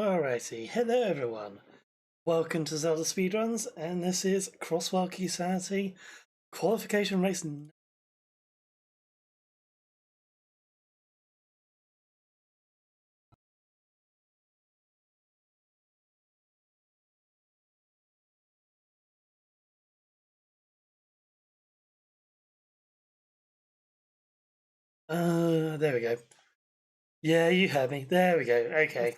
Alrighty, hello everyone. Welcome to Zelda Speedruns, and this is Crossworld Keysanity Qualification Race. There we go. Yeah, you heard me. There we go. Okay.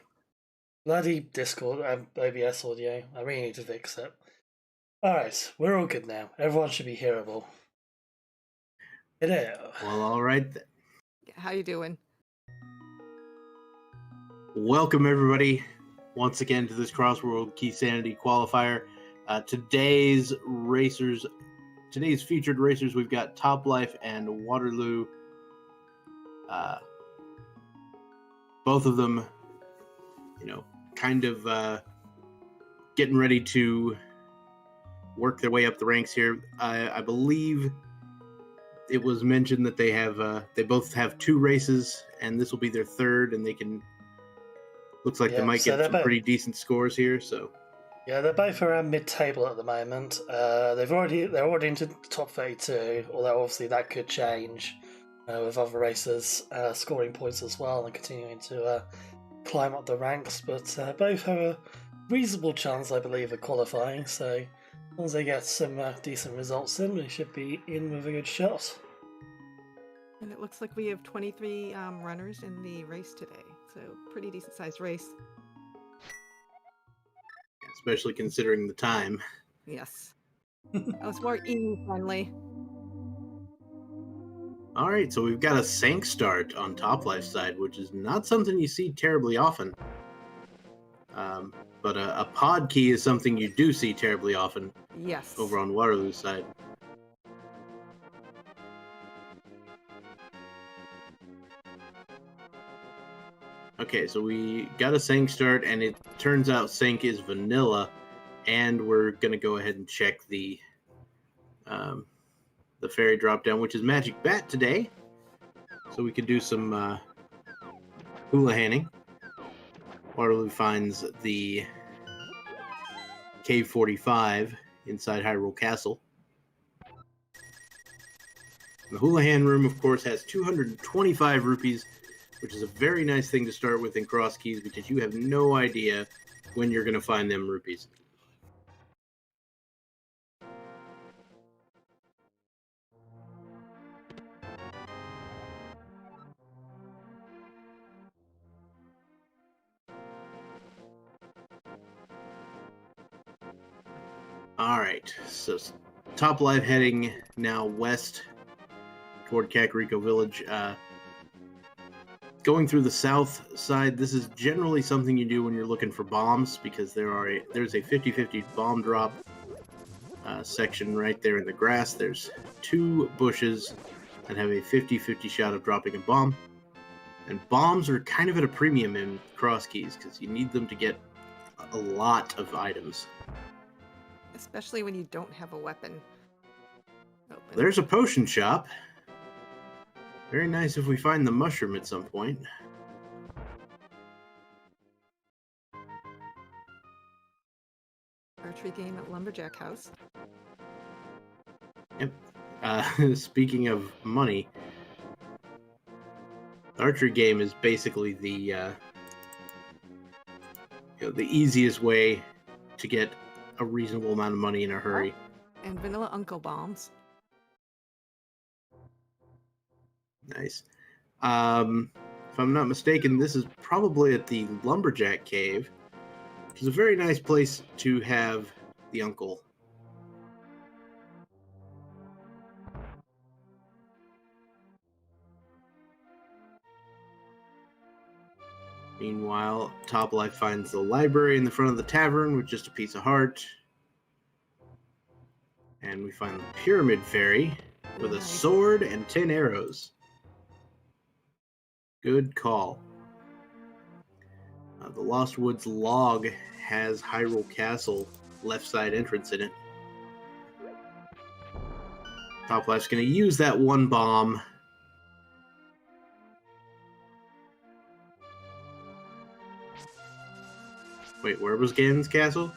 Bloody Discord and OBS audio. I really need to fix it. Alright, we're all good now. Everyone should be hearable. Hello. Well, all right. How you doing? Welcome, everybody, once again to this Crossworld Keysanity qualifier. Today's featured racers, we've got Top Life and Waterloo. Both of them, kind of getting ready to work their way up the ranks here. I believe it was mentioned that they both have 2 races, and this will be their 3rd, and looks like they might get some pretty decent scores here. So yeah, they're both around mid-table at the moment. They're already into top 32, although obviously that could change with other racers scoring points as well and continuing to climb up the ranks. But both have a reasonable chance, I believe, of qualifying. So as long as they get some decent results in, they should be in with a good shot. And it looks like we have 23 runners in the race today, so pretty decent sized race. Especially considering the time. Yes. That was more friendly. All right, so we've got a Sank start on Top Life's side, which is not something you see terribly often. But a pod key is something you do see terribly often. Yes. Over on Waterloo's side. Okay, so we got a Sank start, and it turns out Sank is vanilla, and we're going to go ahead and check the fairy drop down, which is Magic Bat today, so we could do some hula hanning. Waterloo finds the Cave 45 inside Hyrule Castle. The hula hand room, of course, has 225 rupees, which is a very nice thing to start with in Cross Keys because you have no idea when you're going to find them rupees. All right, so Top Life heading now west toward Kakariko Village. Going through the south side, this is generally something you do when you're looking for bombs because there's a 50-50 bomb drop section right there in the grass. There's 2 bushes that have a 50-50 shot of dropping a bomb. And bombs are kind of at a premium in Cross Keys because you need them to get a lot of items. Especially when you don't have a weapon open. There's a potion shop. Very nice if we find the mushroom at some point. Archery game at Lumberjack House. Yep. Speaking of money, the archery game is basically the easiest way to get a reasonable amount of money in a hurry. And vanilla Uncle Bombs. Nice. If I'm not mistaken, this is probably at the Lumberjack Cave, which is a very nice place to have the uncle. Meanwhile, Top Life finds the library in the front of the tavern with just a piece of heart. And we find the Pyramid Fairy with a sword and 10 arrows. Good call. The Lost Woods log has Hyrule Castle left side entrance in it. Top Life's going to use that 1 bomb. Wait, where was Ganon's castle?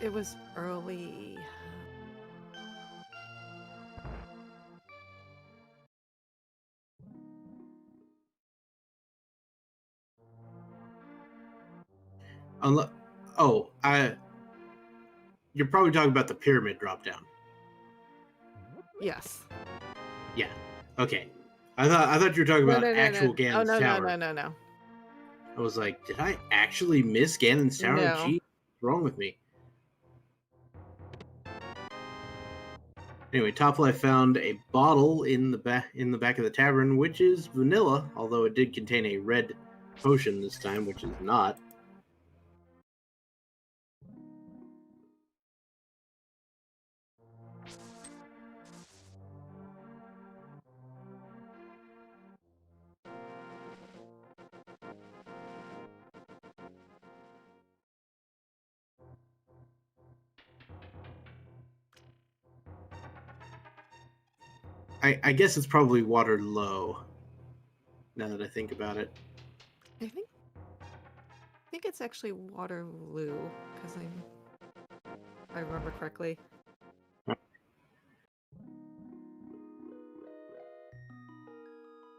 It was early. You're probably talking about the pyramid drop down. Yes. Yeah. Okay. I thought you were talking about actual Ganon's Tower. No. I was like, did I actually miss Ganon's Tower? No. Gee, what's wrong with me? Anyway, Top Life found a bottle in the back of the tavern, which is vanilla, although it did contain a red potion this time, which is not. I guess it's probably water low, now that I think about it. I think it's actually Waterloo, because if I remember correctly.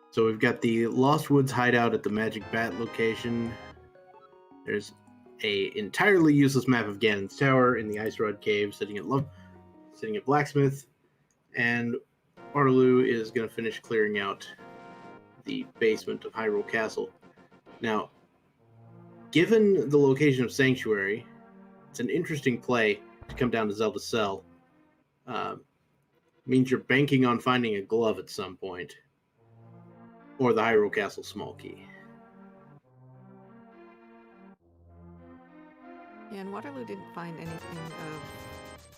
So we've got the Lost Woods hideout at the Magic Bat location. There's a entirely useless map of Ganon's Tower in the Ice Rod Cave, sitting at Blacksmith, and Waterloo is going to finish clearing out the basement of Hyrule Castle. Now, given the location of Sanctuary, it's an interesting play to come down to Zelda Cell. Means you're banking on finding a glove at some point, or the Hyrule Castle small key. Yeah, and Waterloo didn't find anything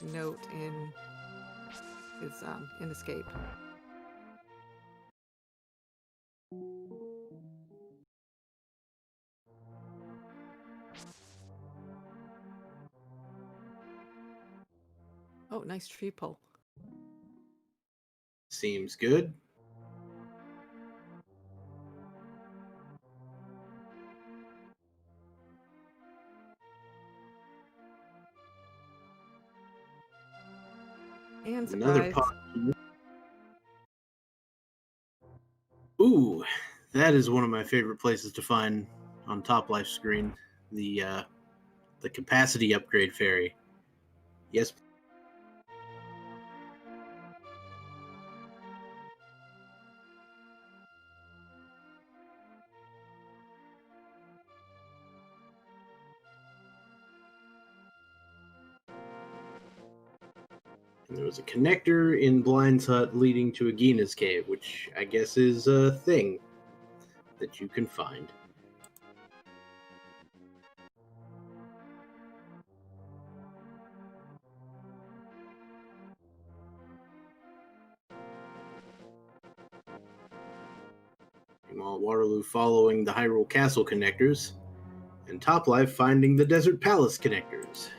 of note in his in Escape. Oh, nice tree pull. Seems good. And Another surprise. pot. Ooh, that is one of my favorite places to find on Top Life screen. The capacity upgrade fairy. Yes. And there was a connector in Blind's hut leading to Agina's cave, which I guess is a thing that you can find. Meanwhile, Waterloo following the Hyrule Castle connectors, and Top Life finding the Desert Palace connectors.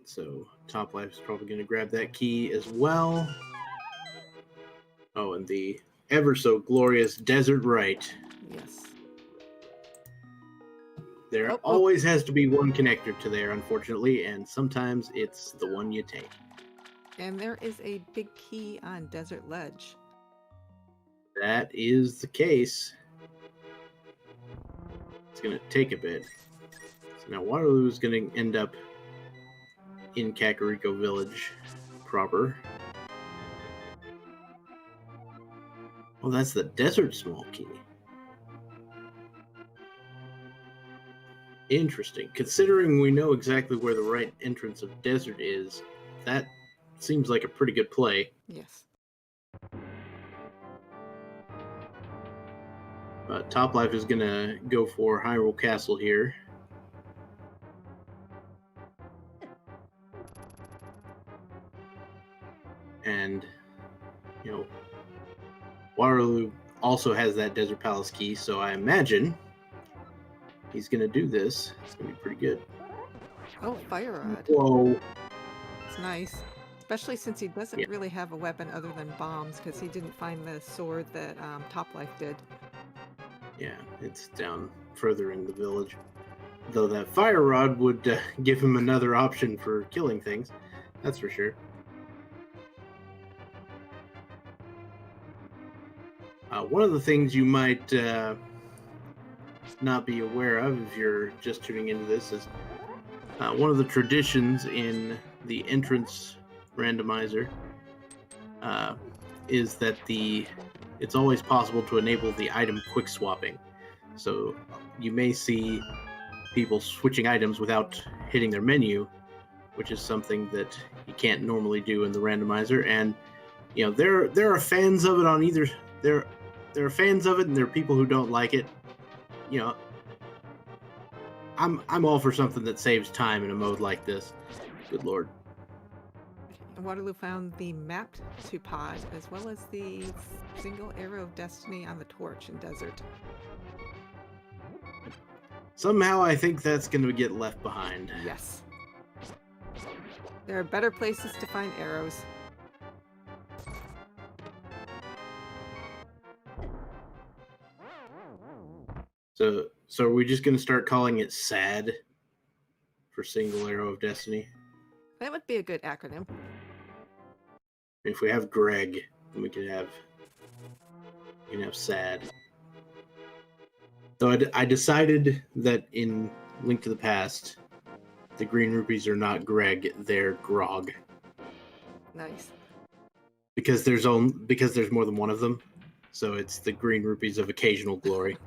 So Top Life's probably going to grab that key as well. Oh, and the ever so glorious Desert Rite. Yes. There always has to be one connector to there, unfortunately, and sometimes it's the one you take. And there is a big key on Desert Ledge. That is the case. It's going to take a bit. So now Waterloo is going to end up in Kakariko Village proper. Oh, that's the desert small key. Interesting. Considering we know exactly where the right entrance of desert is, that seems like a pretty good play. Yes. Top Life is going to go for Hyrule Castle here. And you know, Waterloo also has that Desert Palace key, so I imagine he's going to do this. It's going to be pretty good. Oh, fire rod. Whoa. It's nice. Especially since he doesn't really have a weapon other than bombs, because he didn't find the sword that Top Life did. Yeah, it's down further in the village. Though that fire rod would give him another option for killing things. That's for sure. One of the things you might not be aware of if you're just tuning into this is one of the traditions in the entrance randomizer is that it's always possible to enable the item quick swapping. So you may see people switching items without hitting their menu, which is something that you can't normally do in the randomizer. And you know, there are fans of it on either. There are fans of it, and there are people who don't like it. You know, I'm all for something that saves time in a mode like this. Good lord. Waterloo found the mapped to pod as well as the single arrow of destiny on the torch in desert. Somehow I think that's going to get left behind. Yes. There are better places to find arrows. So are we just going to start calling it SAD for single arrow of destiny? That would be a good acronym. If we have Greg, then we can have SAD. Though I decided that in Link to the Past, the green rupees are not Greg, they're Grog. Nice. Because there's more than one of them, so it's the green rupees of occasional glory.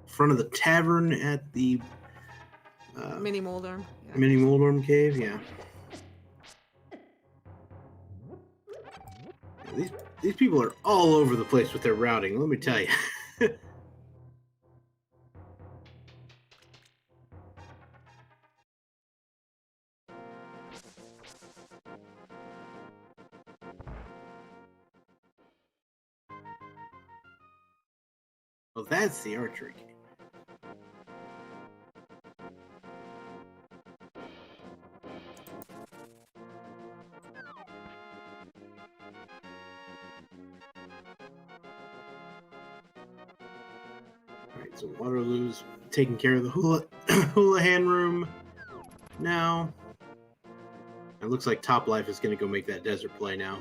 Front of the tavern at the Mini Moldorm. Yeah. Mini Moldorm cave, yeah. These people are all over the place with their routing, let me tell you. Well, that's the archery game. Alright, so Waterloo's taking care of the Houlihan room now. It looks like Top Life is going to go make that desert play now.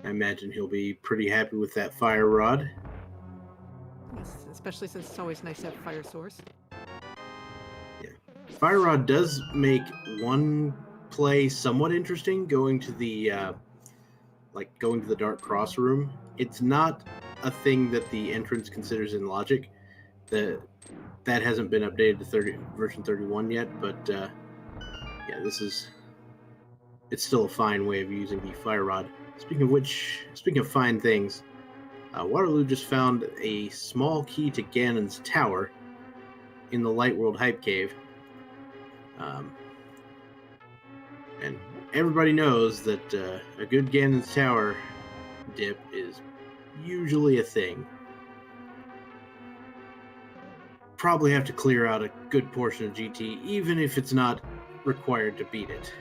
I imagine he'll be pretty happy with that fire rod. Yes, especially since it's always nice to have a fire source. Yeah. Fire rod does make one play somewhat interesting, going to the Dark Cross room. It's not a thing that the entrance considers in logic. That hasn't been updated to version 31 yet, but yeah, it's still a fine way of using the fire rod. Speaking of fine things, Waterloo just found a small key to Ganon's tower in the Light World Hype Cave. And everybody knows that a good Ganon's tower dip is usually a thing. Probably have to clear out a good portion of GT, even if it's not required to beat it.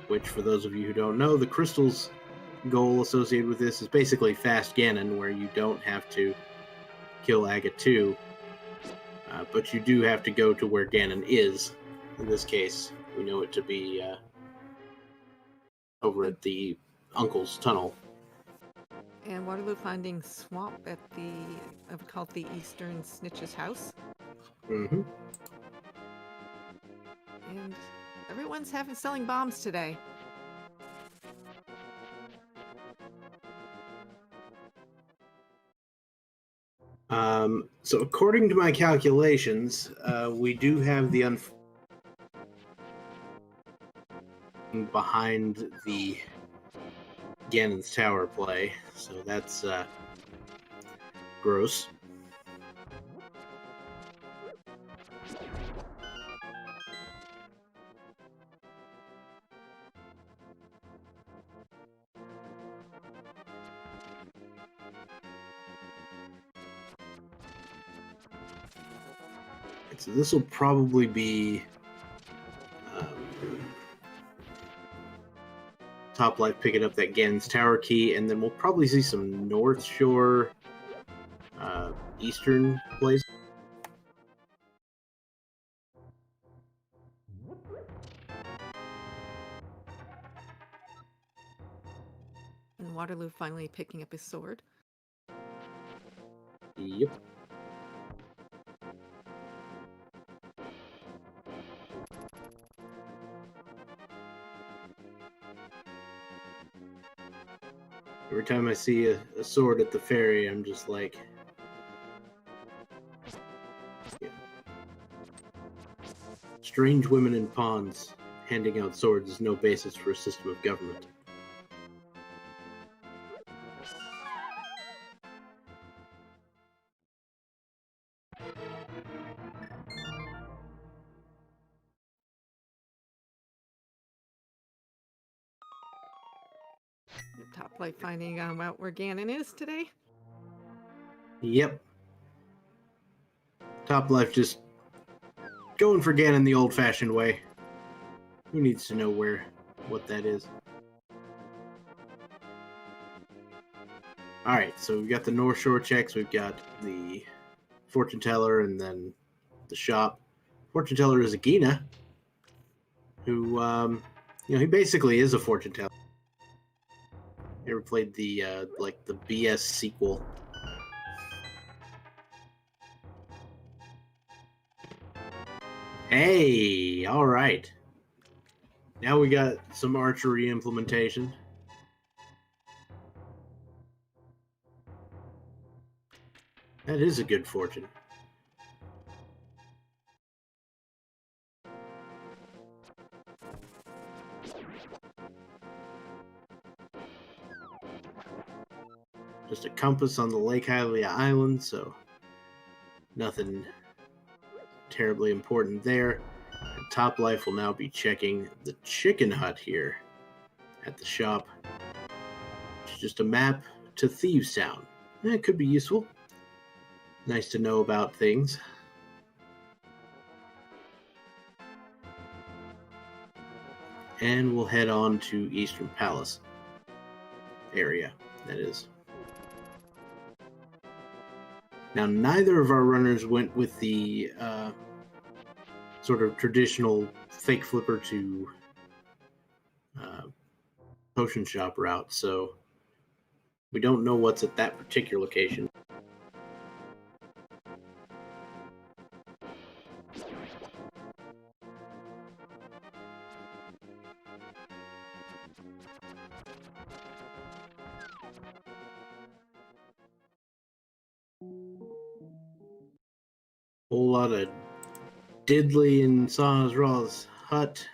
Which, for those of you who don't know, the crystals goal associated with this is basically fast Ganon, where you don't have to kill Agate 2, but you do have to go to where Ganon is. In this case, we know it to be over at the Uncle's Tunnel. And Waterloo finding swamp at called the Eastern Snitch's house. Mm-hmm. And everyone's selling bombs today. So according to my calculations, we do have the behind the Ganon's Tower play. So that's Gross. So this will probably be Top Life picking up that Gan's Tower key, and then we'll probably see some North Shore, Eastern place. And Waterloo finally picking up his sword. Yep. Every time I see a sword at the ferry, I'm just like... Yeah. Strange women in ponds handing out swords is no basis for a system of government. Top Life finding out where Ganon is today. Yep. Top Life just going for Ganon the old-fashioned way. Who needs to know what that is? Alright, so we've got the North Shore checks, we've got the fortune teller, and then the shop. Fortune teller is Agina, who, he basically is a fortune teller. You ever played the, the BS sequel? Hey, alright. Now we got some archery implementation. That is a good fortune. Just a compass on the Lake Hylia Island, so nothing terribly important there. And Top Life will now be checking the chicken hut here at the shop. It's just a map to Thieves Town. That could be useful. Nice to know about things. And we'll head on to Eastern Palace area, that is. Now, neither of our runners went with the sort of traditional fake flipper to potion shop route, so we don't know what's at that particular location. Whole lot of diddly in Sazra's hut.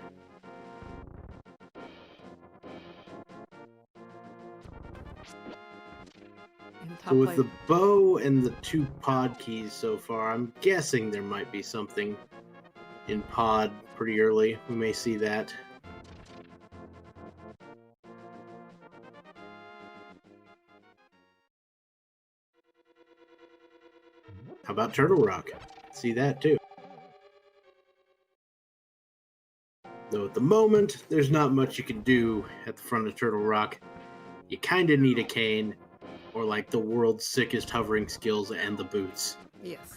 So with the bow and the 2 pod keys so far, I'm guessing there might be something in pod pretty early. We may see that. How about Turtle Rock? See that too. Though at the moment, there's not much you can do at the front of Turtle Rock. You kind of need a cane, or like the world's sickest hovering skills and the boots. Yes.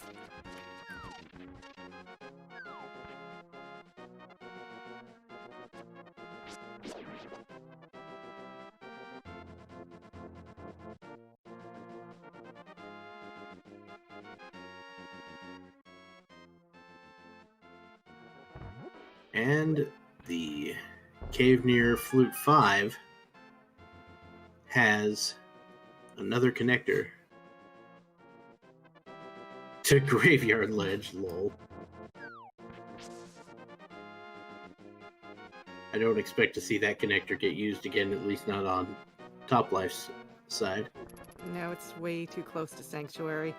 And the cave near Flute 5 has another connector to Graveyard Ledge, lol. I don't expect to see that connector get used again, at least not on Top Life's side. No, it's way too close to Sanctuary.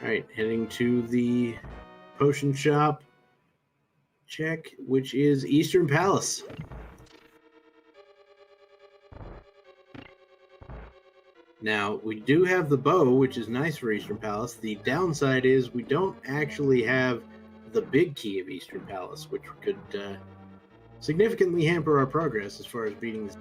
Alright, heading to the potion shop. Check, which is Eastern Palace. Now, we do have the bow, which is nice for Eastern Palace. The downside is we don't actually have the big key of Eastern Palace, which could significantly hamper our progress as far as beating this.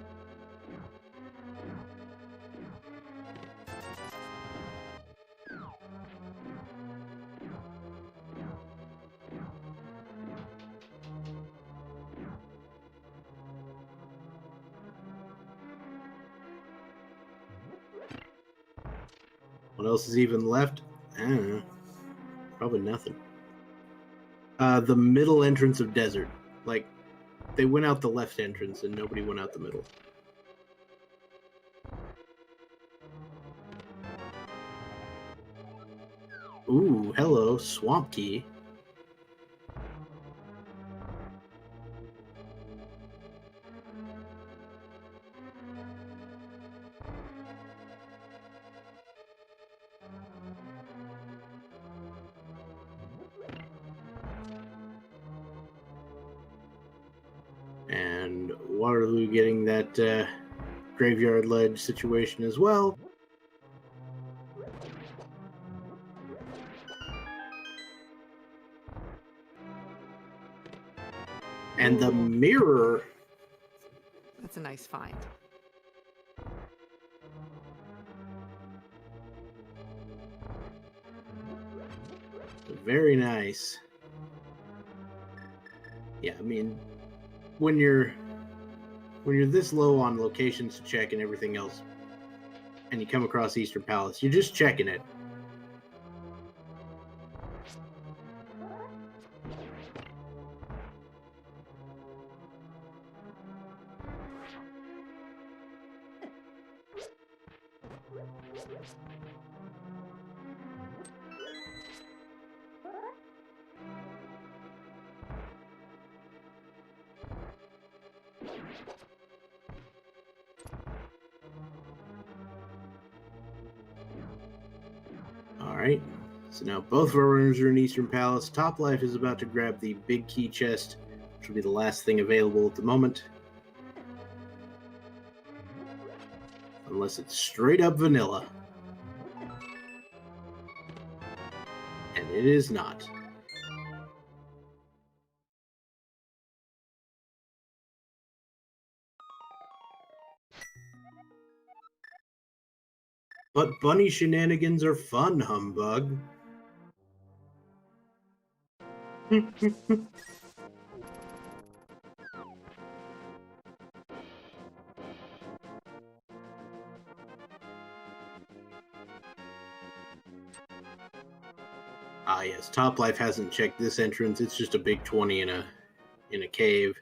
What else is even left? I don't know. Probably nothing. The middle entrance of Desert. Like, they went out the left entrance and nobody went out the middle. Ooh, hello, Swamp Key. And Waterloo getting that graveyard ledge situation as well. And the mirror. That's a nice find. Very nice. Yeah, I mean, when you're this low on locations to check and everything else, and you come across Eastern Palace, you're just checking it. Alright, so now both of our runners are in Eastern Palace. Top Life is about to grab the big key chest, which will be the last thing available at the moment. Unless it's straight up vanilla. And it is not. But bunny shenanigans are fun, humbug. Ah yes, Top Life hasn't checked this entrance. It's just a big 20 in a cave.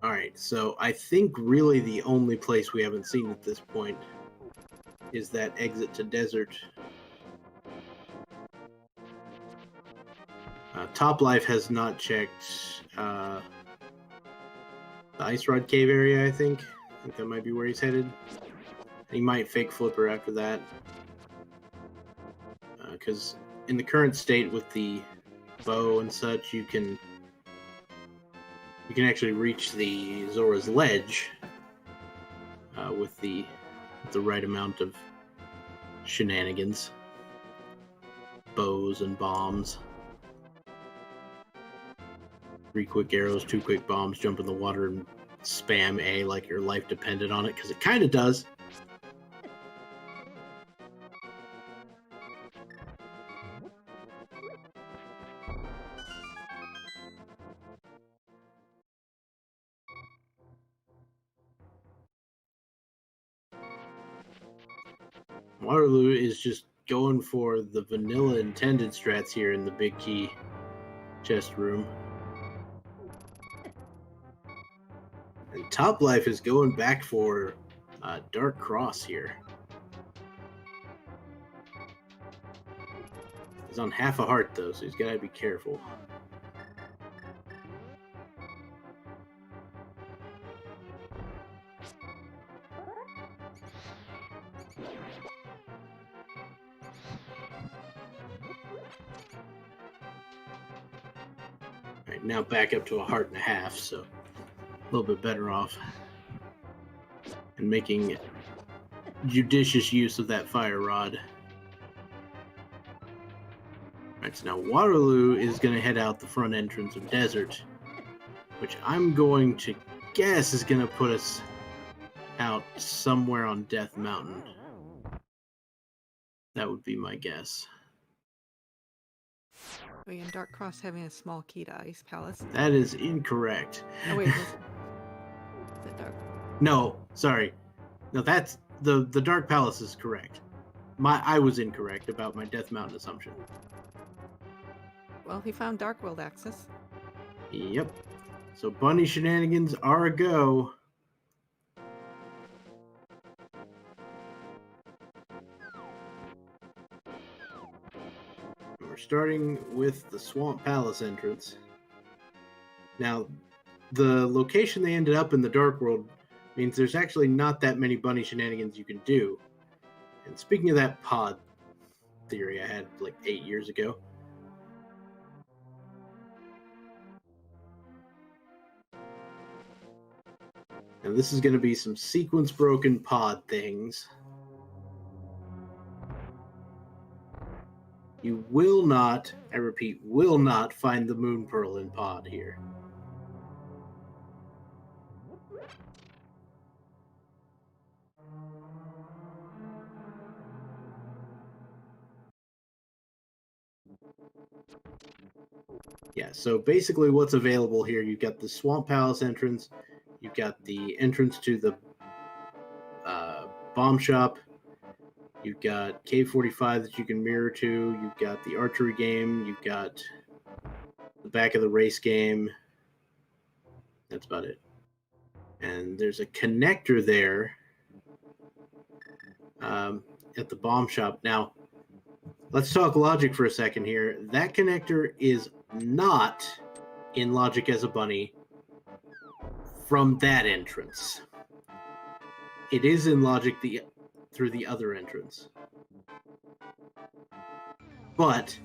Alright, so I think really the only place we haven't seen at this point is that exit to Desert. Top Life has not checked the Ice Rod Cave area, I think. I think that might be where he's headed. He might fake Flipper after that. Because in the current state with the bow and such, you can actually reach the Zora's Ledge with the right amount of shenanigans. Bows and bombs. 3 quick arrows, 2 quick bombs, jump in the water and spam A like your life depended on it, because it kind of does. Waterloo is just going for the vanilla intended strats here in the big key chest room. And Top Life is going back for Dark Cross here. He's on half a heart though, so he's got to be careful. Alright, now back up to a heart and a half, so a little bit better off. And making judicious use of that fire rod. Alright, so now Waterloo is going to head out the front entrance of Desert, which I'm going to guess is going to put us out somewhere on Death Mountain. That would be my guess. Oh, yeah, and Dark Cross having a small key to Ice Palace. That is incorrect. Oh wait, is it Dark? No, sorry. No, that's the Dark Palace is correct. I was incorrect about my Death Mountain assumption. Well, he found Dark World access. Yep. So bunny shenanigans are a go. We're starting with the Swamp Palace entrance. Now, the location they ended up in the Dark World means there's actually not that many bunny shenanigans you can do. And speaking of that pod theory I had like 8 years ago, and this is going to be some sequence broken pod things. You will not, I repeat, will not find the Moon Pearl in pod here. Yeah, so basically what's available here, you've got the Swamp Palace entrance, you've got the entrance to the bomb shop, you've got K45 that you can mirror to, you've got the archery game, you've got the back of the race game. That's about it. And there's a connector there at the bomb shop. Now, let's talk logic for a second here. That connector is not in Logic as a Bunny from that entrance. It is in Logic through the other entrance. But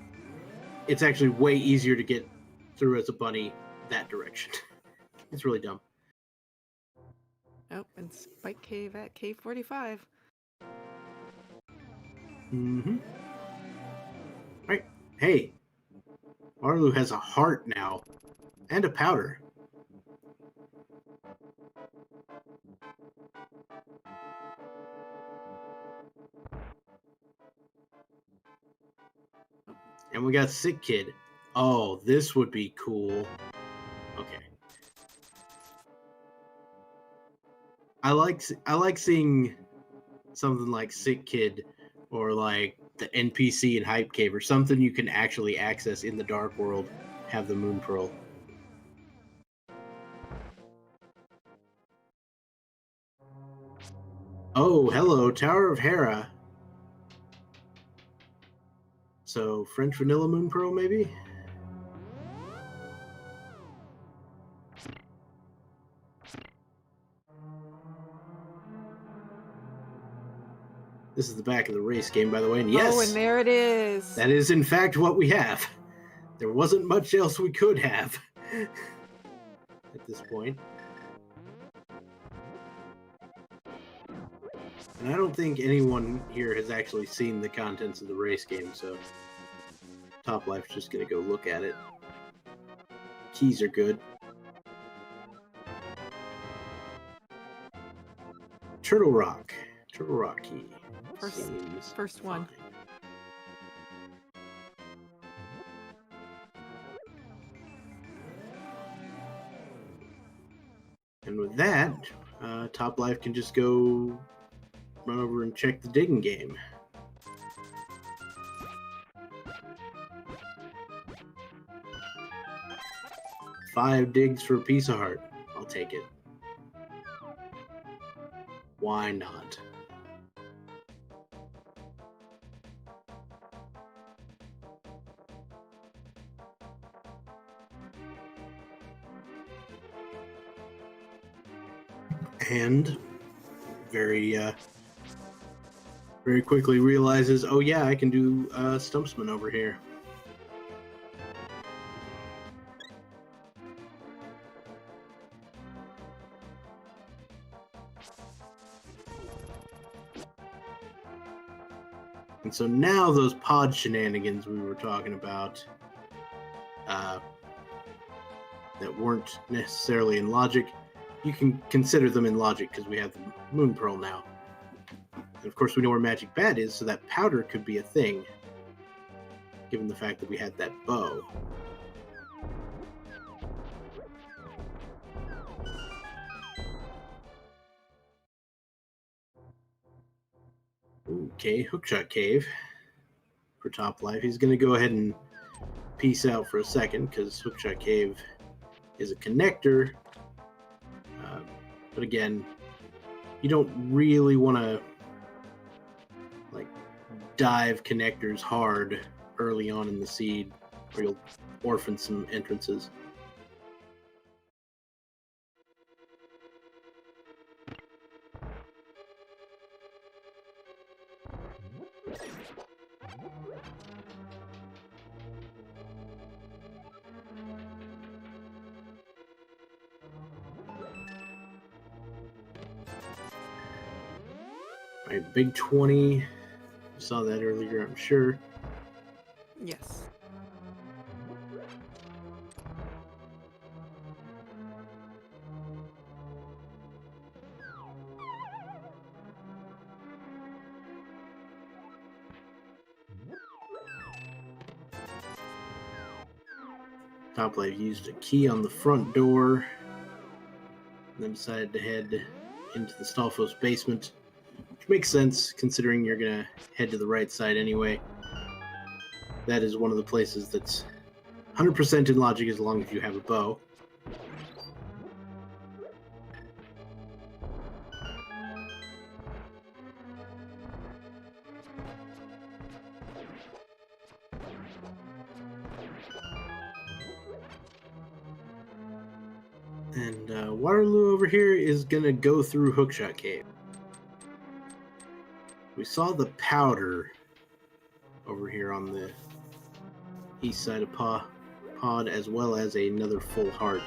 it's actually way easier to get through as a bunny that direction. It's really dumb. Oh, and Spike Cave at K45. Mm-hmm. Right. Hey, Arlu has a heart now and a powder. And we got Sick Kid. Oh, this would be cool. Okay. I like seeing something like Sick Kid or like the NPC in Hype Cave or something you can actually access in the Dark World, have the Moon Pearl. Oh, hello, Tower of Hera. So, French Vanilla Moon Pearl, maybe? This is the back of the race game, by the way, and yes! Oh, and there it is! That is, in fact, what we have. There wasn't much else we could have at this point. And I don't think anyone here has actually seen the contents of the race game, so Top Life's just going to go look at it. Keys are good. Turtle Rock key. First one. Fine. And with that, Top Life can just go run over and check the digging game. 5 digs for a piece of heart. I'll take it. Why not? And very quickly realizes, oh yeah, I can do Stumpsman over here. And so now those pod shenanigans we were talking about that weren't necessarily in logic, you can consider them in logic because we have the Moon Pearl now. And of course we know where Magic Bat is, so that powder could be a thing, given the fact that we had that bow. Okay, Hookshot Cave for Top Life. He's going to go ahead and peace out for a second because Hookshot Cave is a connector. But again, you don't really want to like dive connectors hard early on in the seed, or you'll orphan some entrances. All right, big 20. You saw that earlier, I'm sure. Yes. Top Life used a key on the front door, and then decided to head into the Stalfos basement, which makes sense considering you're going to head to the right side anyway. That is one of the places that's 100% in logic as long as you have a bow. And Waterloo over here is going to go through Hookshot Cave. We saw the powder over here on the east side of Pod, as well as another full heart.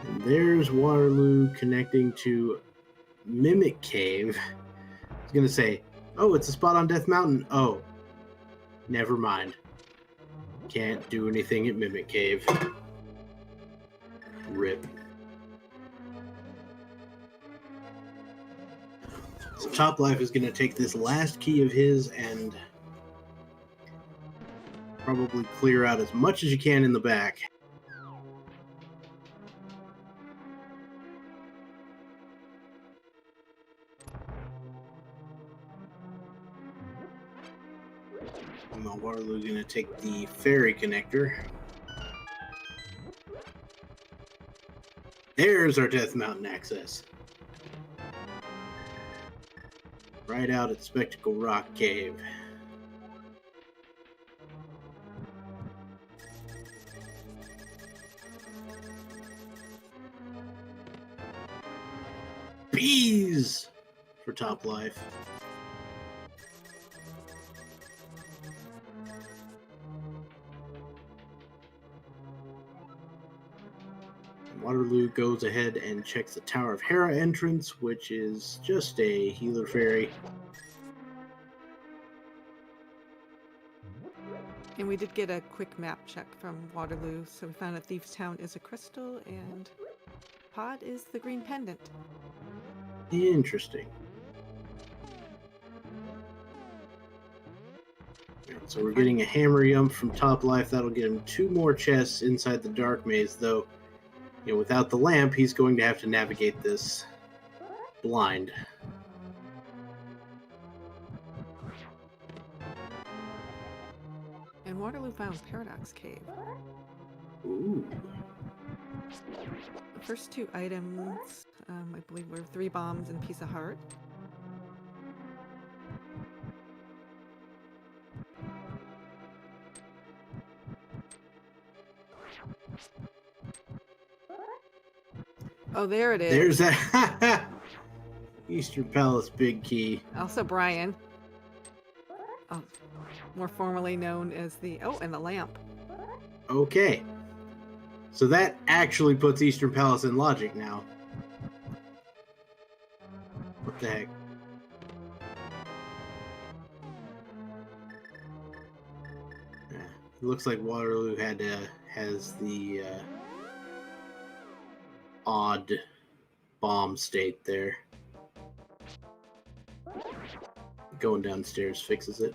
And there's Waterloo connecting to Mimic Cave. I was going to say, oh, it's a spot on Death Mountain. Oh, never mind. Can't do anything at Mimic Cave. Rip. So Top Life is going to take this last key of his and probably clear out as much as you can in the back. And Waterloo's going to take the ferry connector. There's our Death Mountain access. Right out at Spectacle Rock Cave. Bees for Top Life. Waterloo goes ahead and checks the Tower of Hera entrance, which is just a healer fairy. And we did get a quick map check from Waterloo, so we found that Thieves Town is a crystal and Pod is the green pendant. Interesting. So we're getting a hammer yump from Top Life. That'll get him 2 more chests inside the dark maze, though. You know, without the lamp, he's going to have to navigate this blind. And Waterloo found Paradox Cave. Ooh. The first two items, I believe, were 3 bombs and piece of heart. Oh, there it is. There's that Eastern Palace big key. Also Brian. Oh, more formally known as the... Oh, and the lamp. Okay. So that actually puts Eastern Palace in logic now. What the heck? It looks like Waterloo has the odd bomb state there. Going downstairs fixes it.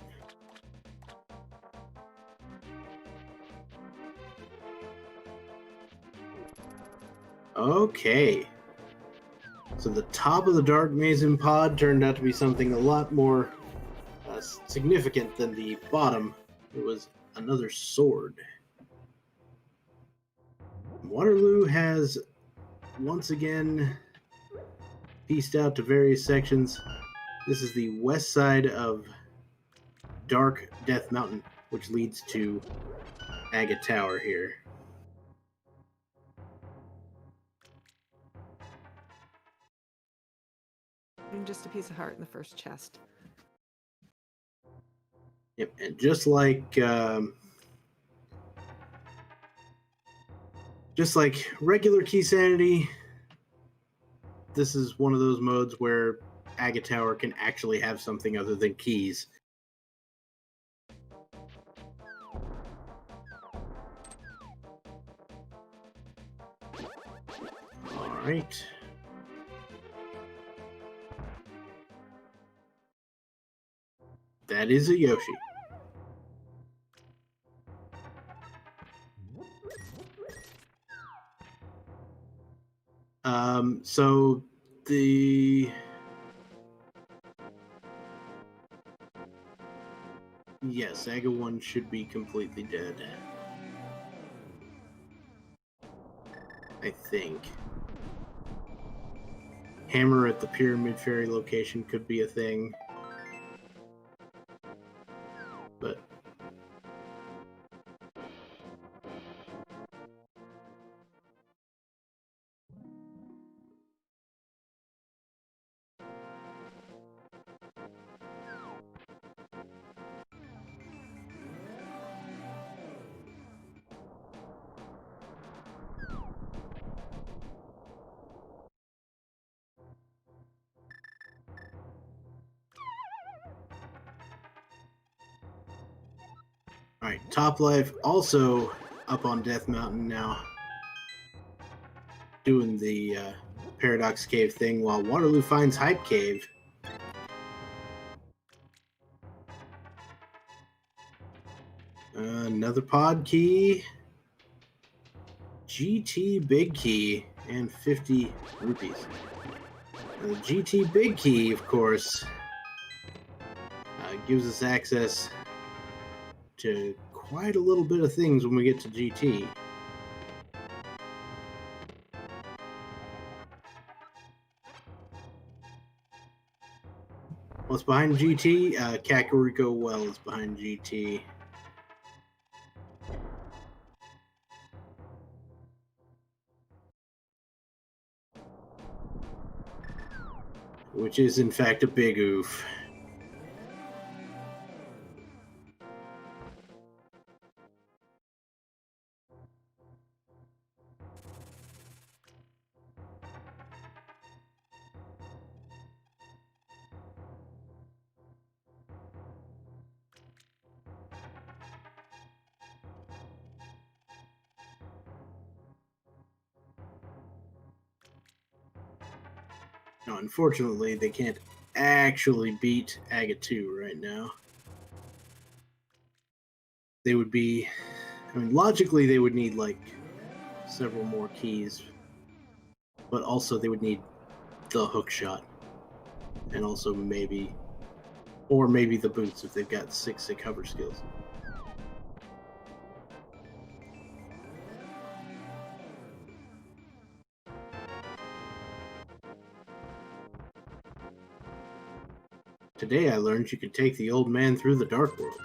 Okay. So the top of the Dark Mason pod turned out to be something a lot more significant than the bottom. It was another sword. Waterloo has once again pieced out to various sections. This is the west side of Dark Death Mountain, which leads to Agate Tower here. And just a piece of heart in the first chest. Yep, and just like regular Keysanity, this is one of those modes where Agate Tower can actually have something other than keys. All right. That is a Yoshi. So the... Yes, Aga 1 should be completely dead. I think. Hammer at the Pyramid Fairy location could be a thing. But alright, Top Life also up on Death Mountain now, doing the Paradox Cave thing, while Waterloo finds Hype Cave. Another pod key, GT Big Key, and 50 rupees. Now, the GT Big Key, of course, gives us access to quite a little bit of things when we get to GT. What's behind GT? Kakariko Well is behind GT. Which is, in fact, a big oof. No, unfortunately, they can't actually beat Agate 2 right now. They would be... I mean, logically, they would need, like, several more keys. But also, they would need the hook shot. And also maybe... Or maybe the boots if they've got 6 cover skills. Today I learned you can take the old man through the dark world.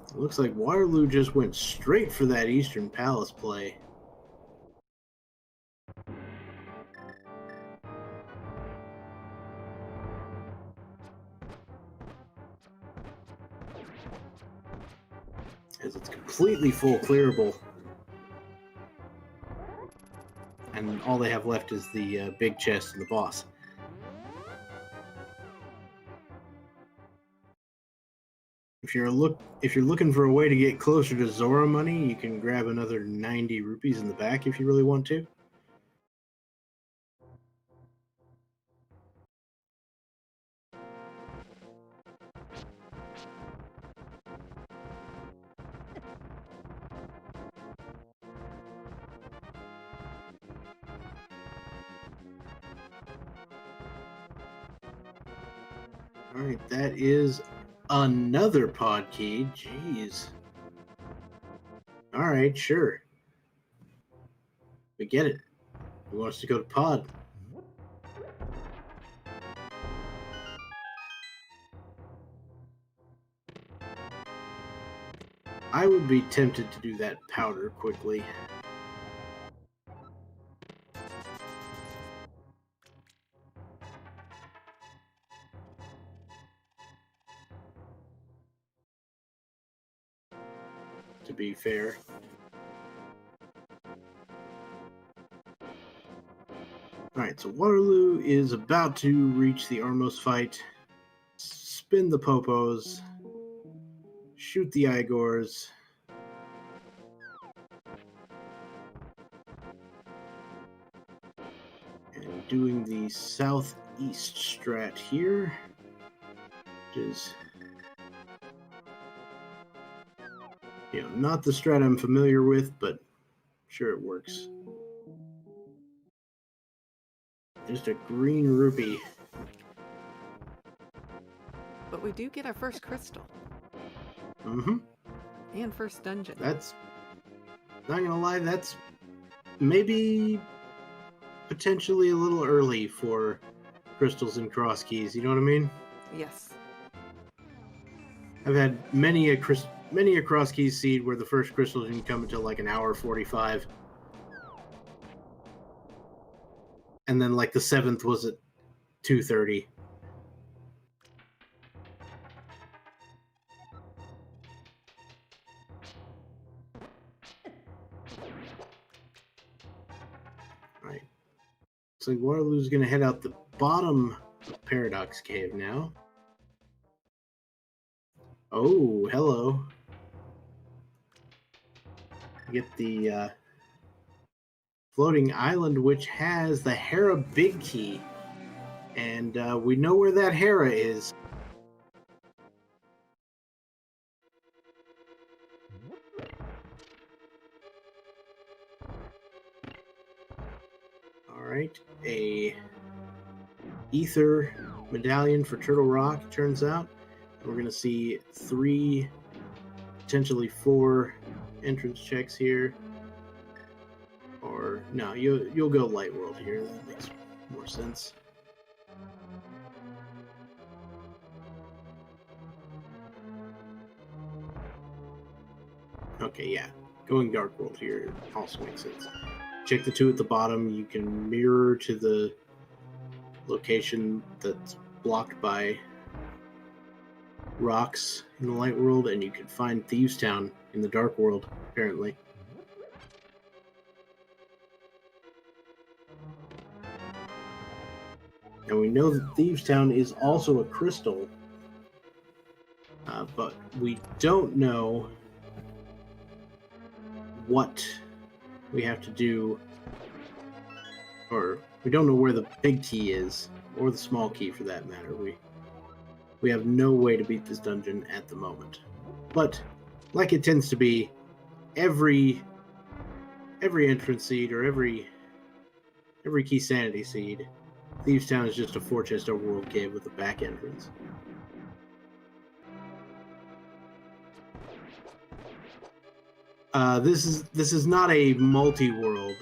It looks like Waterloo just went straight for that Eastern Palace play. As it's completely full clearable. And all they have left is the big chest and the boss. If you're looking for a way to get closer to Zora money, you can grab another 90 rupees in the back if you really want to. Alright, that is another pod key. Jeez. Alright, sure. We get it. He wants to go to pod. I would be tempted to do that powder quickly. To be fair. Alright, so Waterloo is about to reach the Armos fight. Spin the Popos. Shoot the Igors. And doing the southeast strat here, which is, not the strat I'm familiar with, but sure it works. Just a green rupee. But we do get our first crystal. Mm-hmm. And first dungeon. That's, not gonna lie, that's maybe potentially a little early for crystals and cross keys, you know what I mean? Yes. I've had many a cross keys seed where the first crystal didn't come until like an hour 45. And then like the 7th was at 2:30. Right. So Waterloo's gonna head out the bottom of Paradox Cave now. Oh, hello. Get the floating island, which has the Hera Big Key. And we know where that Hera is. Alright, a Ether medallion for Turtle Rock, turns out. We're going to see 3, potentially 4 entrance checks here. Or, no, you'll go Light World here. That makes more sense. Okay, yeah. Going Dark World here also makes sense. Check the 2 at the bottom. You can mirror to the location that's blocked by rocks in the Light World, and you can find Thieves Town in the Dark World, apparently. And we know that Thieves Town is also a crystal, but we don't know what we have to do, or we don't know where the big key is, or the small key for that matter. We have no way to beat this dungeon at the moment. But, like it tends to be, every entrance seed, or every Keysanity seed, Thieves Town is just a 4-chest overworld cave with a back entrance. This is not a multi-world.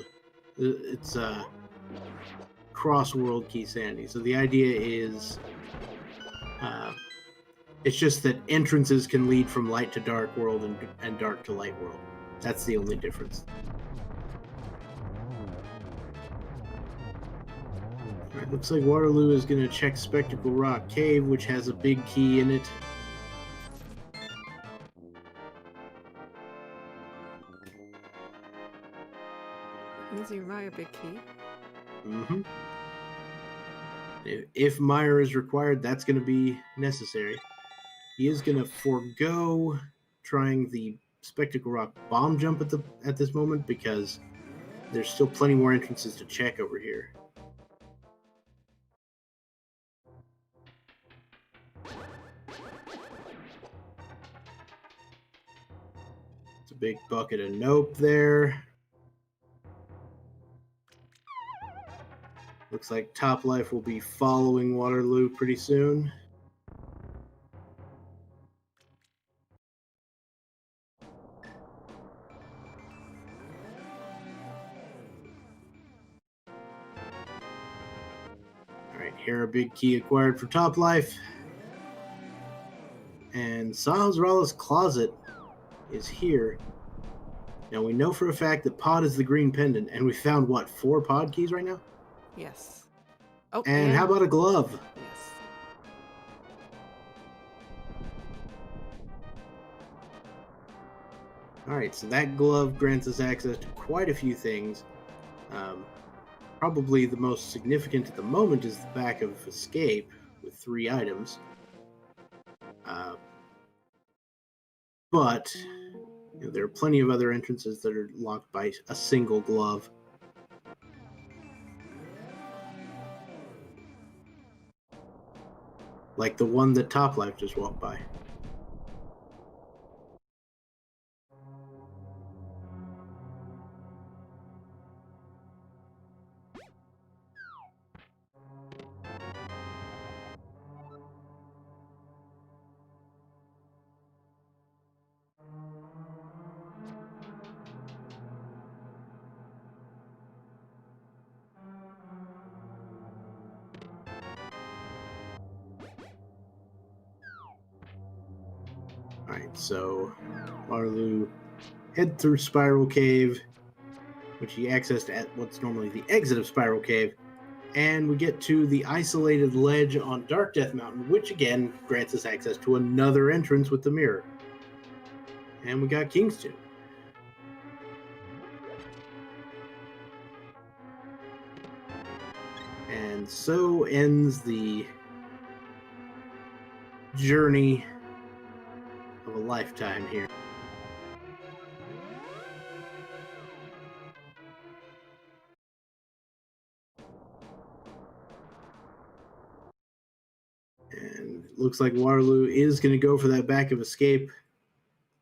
It's a cross-world Keysanity. So the idea is, it's just that entrances can lead from light to dark world and dark to light world. That's the only difference. Alright, looks like Waterloo is going to check Spectacle Rock Cave, which has a big key in it. Is your Maya big key? Mm-hmm. If Meyer is required, that's going to be necessary. He is going to forego trying the Spectacle Rock bomb jump at this moment because there's still plenty more entrances to check over here. It's a big bucket of nope there. Looks like Top Life will be following Waterloo pretty soon. Alright, here a big key acquired for Top Life. And Sahasrala's closet is here. Now we know for a fact that Pod is the green pendant, and we found, what, 4 Pod keys right now? Yes. Oh, And how about a glove? Yes. Alright, so that glove grants us access to quite a few things. Probably the most significant at the moment is the back of Escape with 3 items. But you know, there are plenty of other entrances that are locked by a single glove. Like the one that Top Life just walked by. Alright, so Waterloo head through Spiral Cave, which he accessed at what's normally the exit of Spiral Cave, and we get to the isolated ledge on Dark Death Mountain, which again grants us access to another entrance with the mirror. And we got King's Tomb. And so ends the journey of a lifetime here. And it looks like Waterloo is going to go for that back of Escape,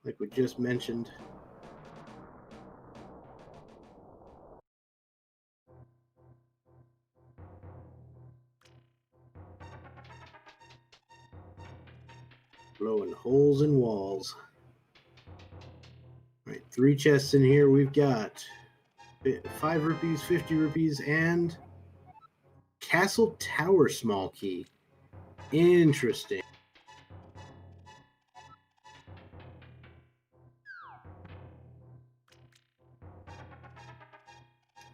like we just mentioned. Blowing holes in walls. All right, 3 chests in here. We've got 5 rupees, 50 rupees, and Castle Tower small key. Interesting.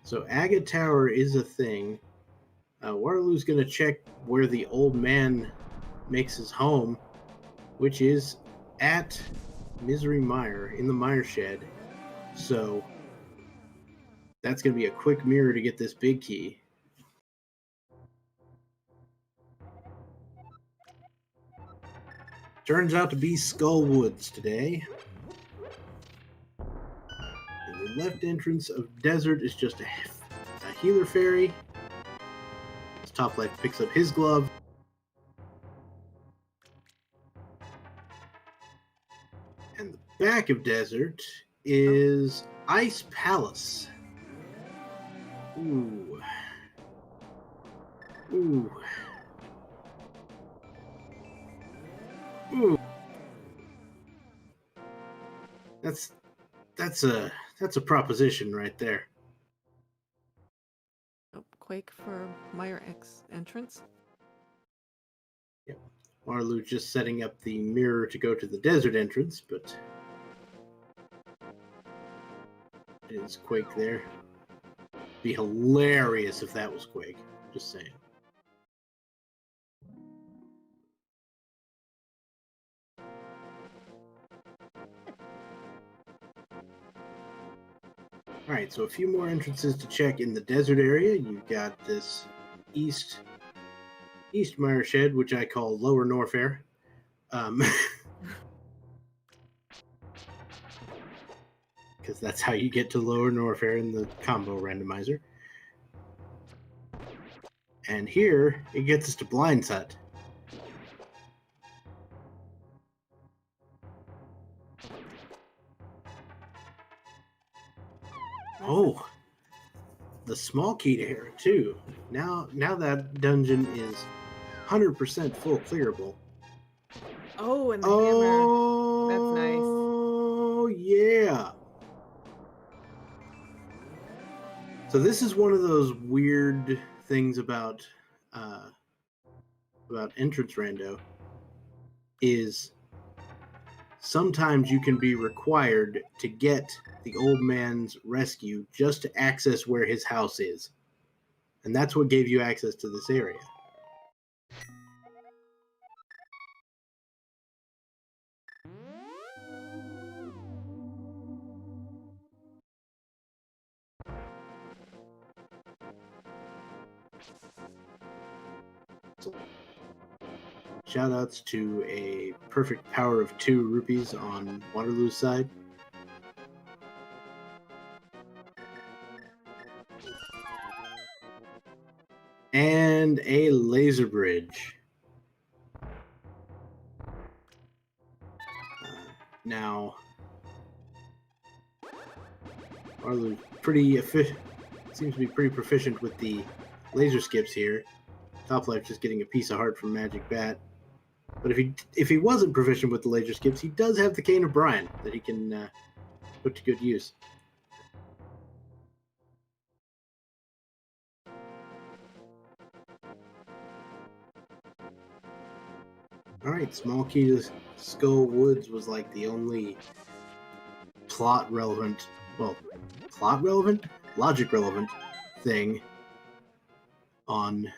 So Agate Tower is a thing. Waterloo's going to check where the old man makes his home, which is at Misery Mire in the Mire Shed. So that's going to be a quick mirror to get this big key. Turns out to be Skullwoods today. And the left entrance of Desert is just a healer fairy. As Top Life picks up his glove. And the back of Desert is Ice Palace. Ooh. Ooh. Ooh. that's a proposition right there. Oh, Quake for Meyer X entrance. Yep. Waterloo just setting up the mirror to go to the desert entrance, but it is Quake there. Be hilarious if that was Quake. Just saying. Alright, so a few more entrances to check in the desert area. You've got this East Meyer Shed, which I call Lower Norfair. Because that's how you get to Lower Norfair in the combo randomizer. And here, it gets us to Blind's Hut. Oh, the small key to here too. Now that dungeon is 100% full clearable. Oh, and the hammer. That's nice. Oh, yeah. So this is one of those weird things about entrance rando is sometimes you can be required to get the old man's rescue just to access where his house is. And that's what gave you access to this area. Shoutouts to a perfect power of 2 rupees on Waterloo's side. And a laser bridge. Now, Waterloo seems to be pretty proficient with the laser skips here. Top Life just getting a piece of heart from Magic Bat. But if he wasn't proficient with the laser skips, he does have the Cane of Brian that he can put to good use. Alright, small key to Skull Woods was like the only logic relevant thing on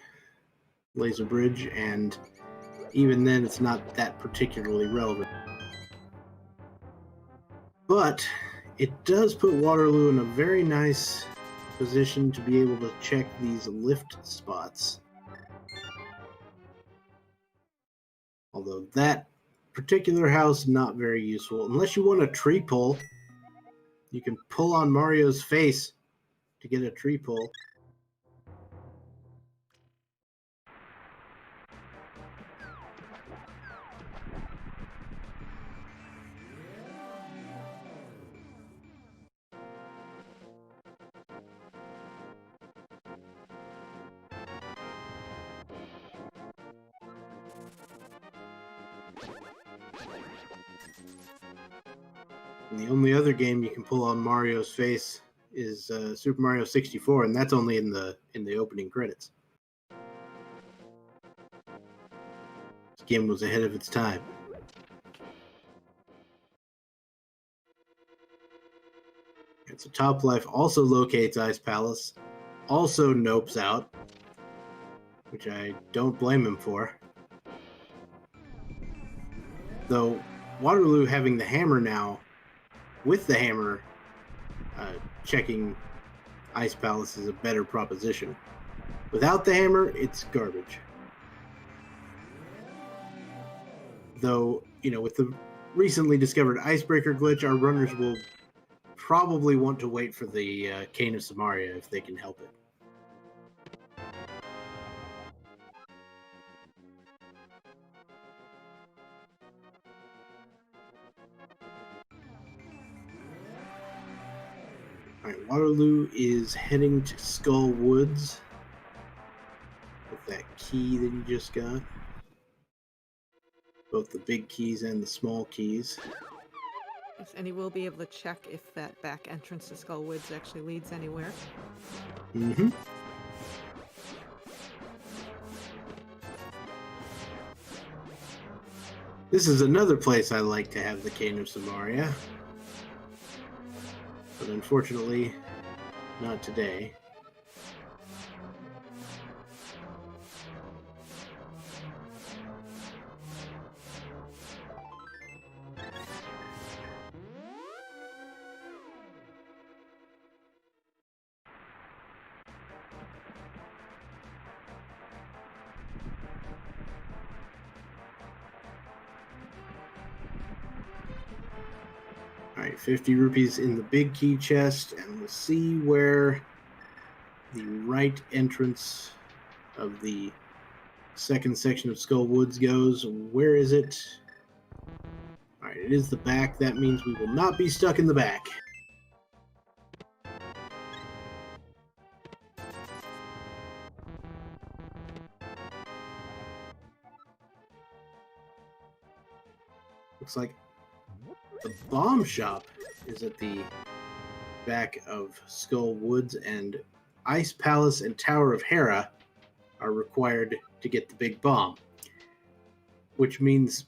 Laser Bridge, and even then it's not that particularly relevant. But it does put Waterloo in a very nice position to be able to check these lift spots. Although that particular house, not very useful. Unless you want a tree pull, you can pull on Mario's face to get a tree pull. And the only other game you can pull on Mario's face is Super Mario 64, and that's only in the opening credits. This game was ahead of its time. And so Top Life also locates Ice Palace, also nopes out, which I don't blame him for. Though Waterloo having the hammer now, with the hammer, checking Ice Palace is a better proposition. Without the hammer, it's garbage. Though, with the recently discovered Icebreaker glitch, our runners will probably want to wait for the Cane of Samaria if they can help it. Alright, Waterloo is heading to Skull Woods with that key that he just got. Both the big keys and the small keys. Yes, and you will be able to check if that back entrance to Skull Woods actually leads anywhere. Mm-hmm. This is another place I like to have the Cane of Samaria. But unfortunately, not today. Alright, 50 rupees in the big key chest, and we'll see where the right entrance of the second section of Skull Woods goes. Where is it? Alright, it is the back. That means we will not be stuck in the back. Looks like the bomb shop is at the back of Skull Woods, and Ice Palace and Tower of Hera are required to get the big bomb. Which means,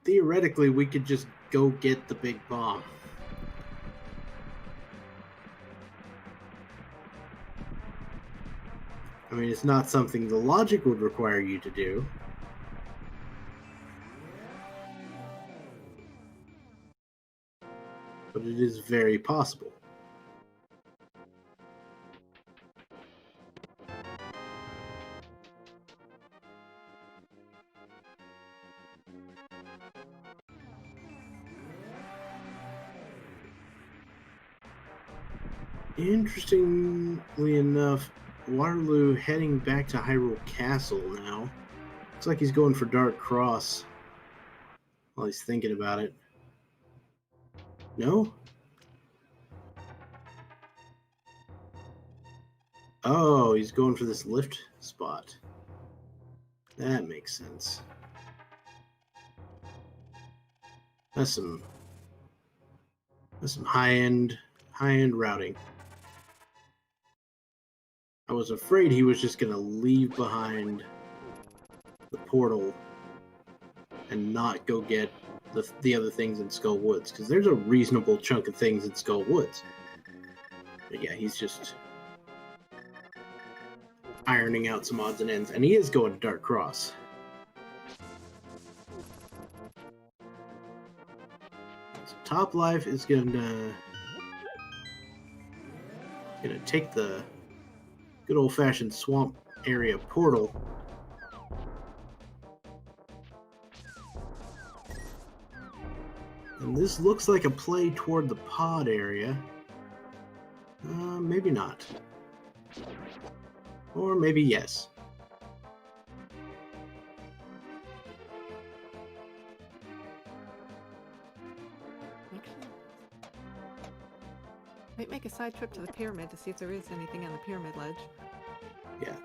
theoretically, we could just go get the big bomb. I mean, it's not something the logic would require you to do. But it is very possible. Interestingly enough, Waterloo heading back to Hyrule Castle now. Looks like he's going for Dark Cross while he's thinking about it. No? Oh, he's going for this lift spot. That makes sense. That's some high-end routing. I was afraid he was just gonna leave behind the portal and not go get the other things in Skull Woods, because there's a reasonable chunk of things in Skull Woods. But yeah, he's just ironing out some odds and ends, and he is going to Dark Cross. So Top Life is gonna take the good old-fashioned swamp area portal. And this looks like a play toward the pod area. Maybe not. Or maybe yes. Might make a side trip to the pyramid to see if there is anything on the pyramid ledge. Yeah.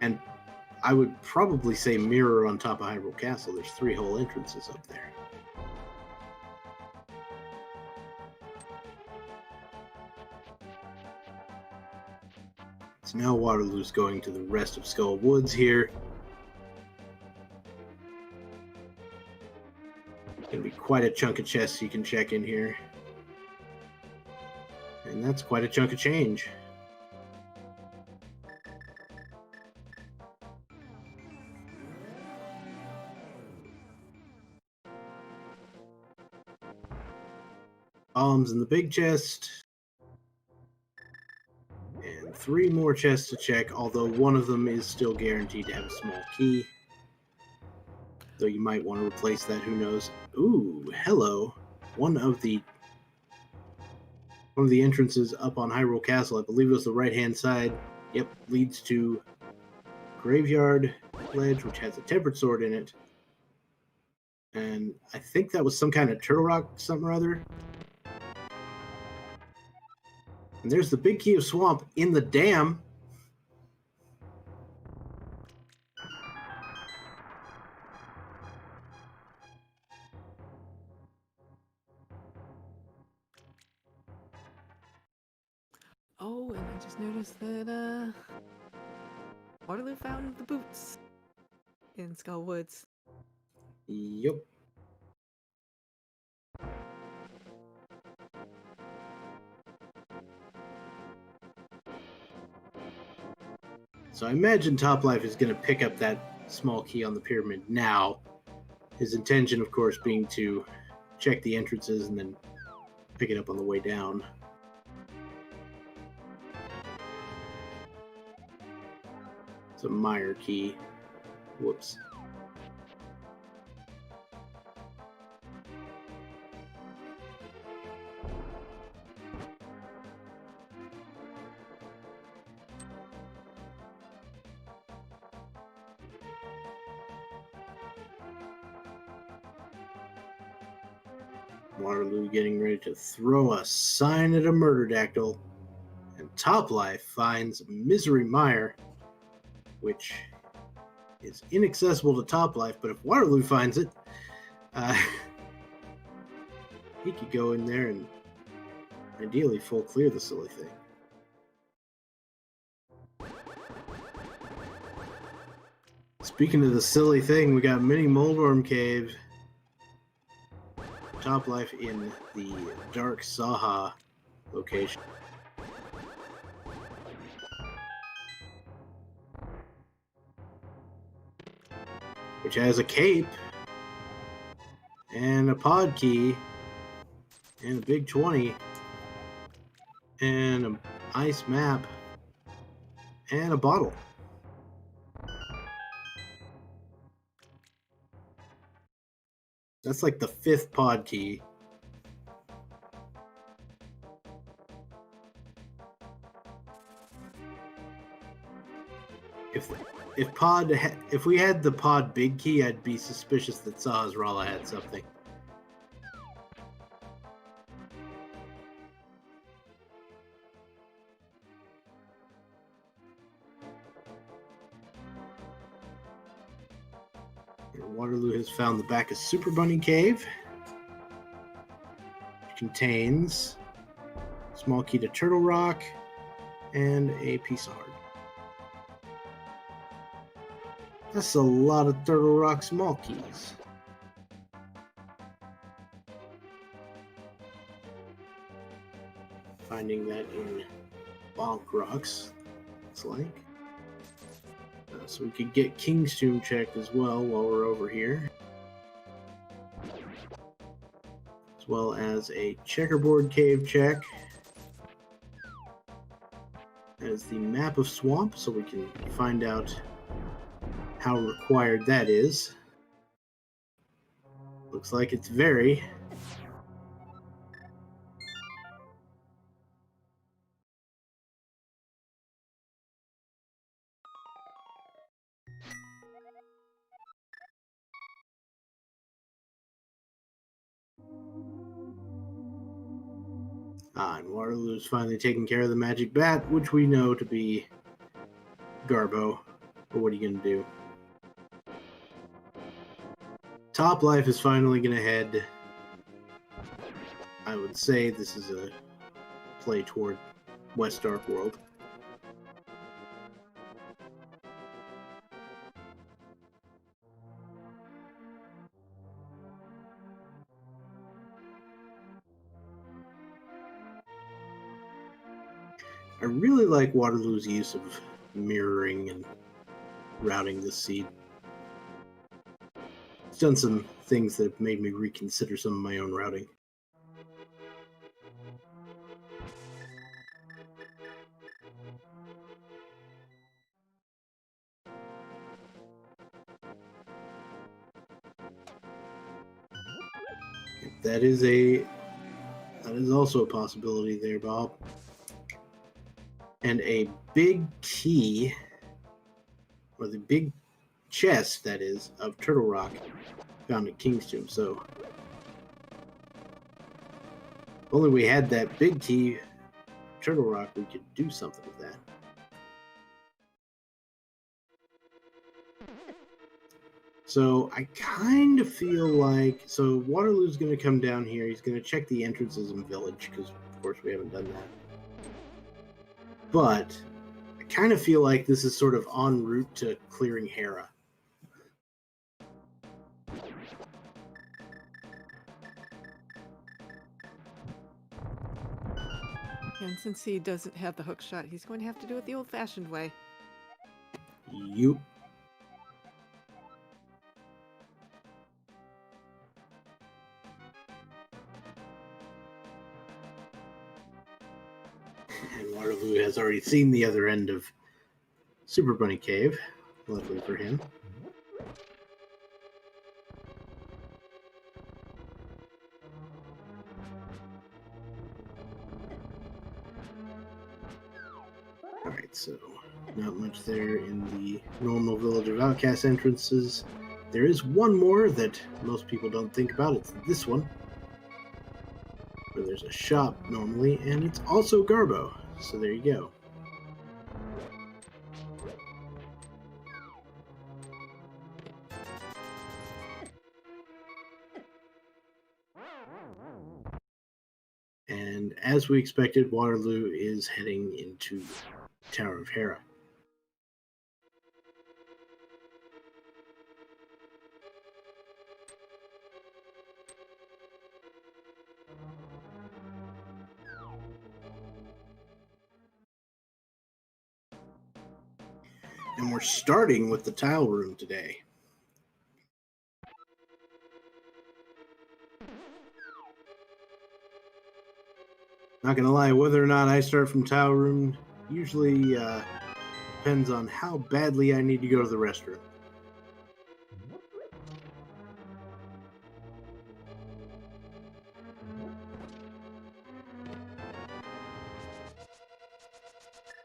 And I would probably say mirror on top of Hyrule Castle. There's 3 whole entrances up there. So now Waterloo's going to the rest of Skull Woods here. Gonna be quite a chunk of chests you can check in here. And that's quite a chunk of change. Bombs in the big chest. And 3 more chests to check, although one of them is still guaranteed to have a small key. Though you might want to replace that, who knows. Ooh, hello. One of the entrances up on Hyrule Castle, I believe it was the right-hand side. Yep, leads to Graveyard Ledge, which has a Tempered Sword in it. And I think that was some kind of Turtle Rock something or other. And there's the big key of Swamp in the dam. I just noticed that Waterloo found the boots in Skull Woods. Yep. So I imagine Top Life is going to pick up that small key on the pyramid now. His intention, of course, being to check the entrances and then pick it up on the way down. It's a Meyer key. Whoops. Waterloo getting ready to throw a sign at a murderdactyl, and Top Life finds Misery Mire, which is inaccessible to Top Life, but if Waterloo finds it, he could go in there and ideally full clear the silly thing. Speaking of the silly thing, we got Mini Moldworm Cave. Top Life in the Dark Saha location. Which has a cape and a pod key and a big 20 and an ice map and a bottle. That's like the 5th pod key. If we had the pod big key, I'd be suspicious that Sahasrara had something. Waterloo has found the back of Super Bunny Cave. It contains a small key to Turtle Rock and a piece of heart. That's a lot of Turtle Rock small keys. Finding that in Bonk Rocks, looks like. So we could get King's Tomb checked as well while we're over here. As well as a checkerboard cave check. That is the map of Swamp, so we can find out how required that is. Looks like it's very. And Waterloo's finally taking care of the magic bat, which we know to be Garbo. But what are you going to do? Top Life is finally going to head. I would say this is a play toward West Dark World. I really like Waterloo's use of mirroring and routing this seed. It's done some things that have made me reconsider some of my own routing. That is also a possibility there, Bob. And a big key, or the big chest, that is, of Turtle Rock found at King's Tomb. So, if only we had that big key, Turtle Rock, we could do something with that. So, I kind of feel like, so Waterloo's going to come down here. He's going to check the entrances in Village, because, of course, we haven't done that. but I kind of feel like this is sort of en route to clearing Hera. And since he doesn't have the hook shot, he's going to have to do it the old-fashioned way. You. And Waterloo has already seen the other end of Super Bunny Cave. Lovely for him. Alright, so not much there in the normal Village of Outcasts entrances. There is one more that most people don't think about. It's this one, where there's a shop normally, and it's also Garbo. So there you go. And as we expected, Waterloo is heading into Tower of Hera. And we're starting with the tile room today. Not gonna lie, whether or not I start from tile room usually depends on how badly I need to go to the restroom.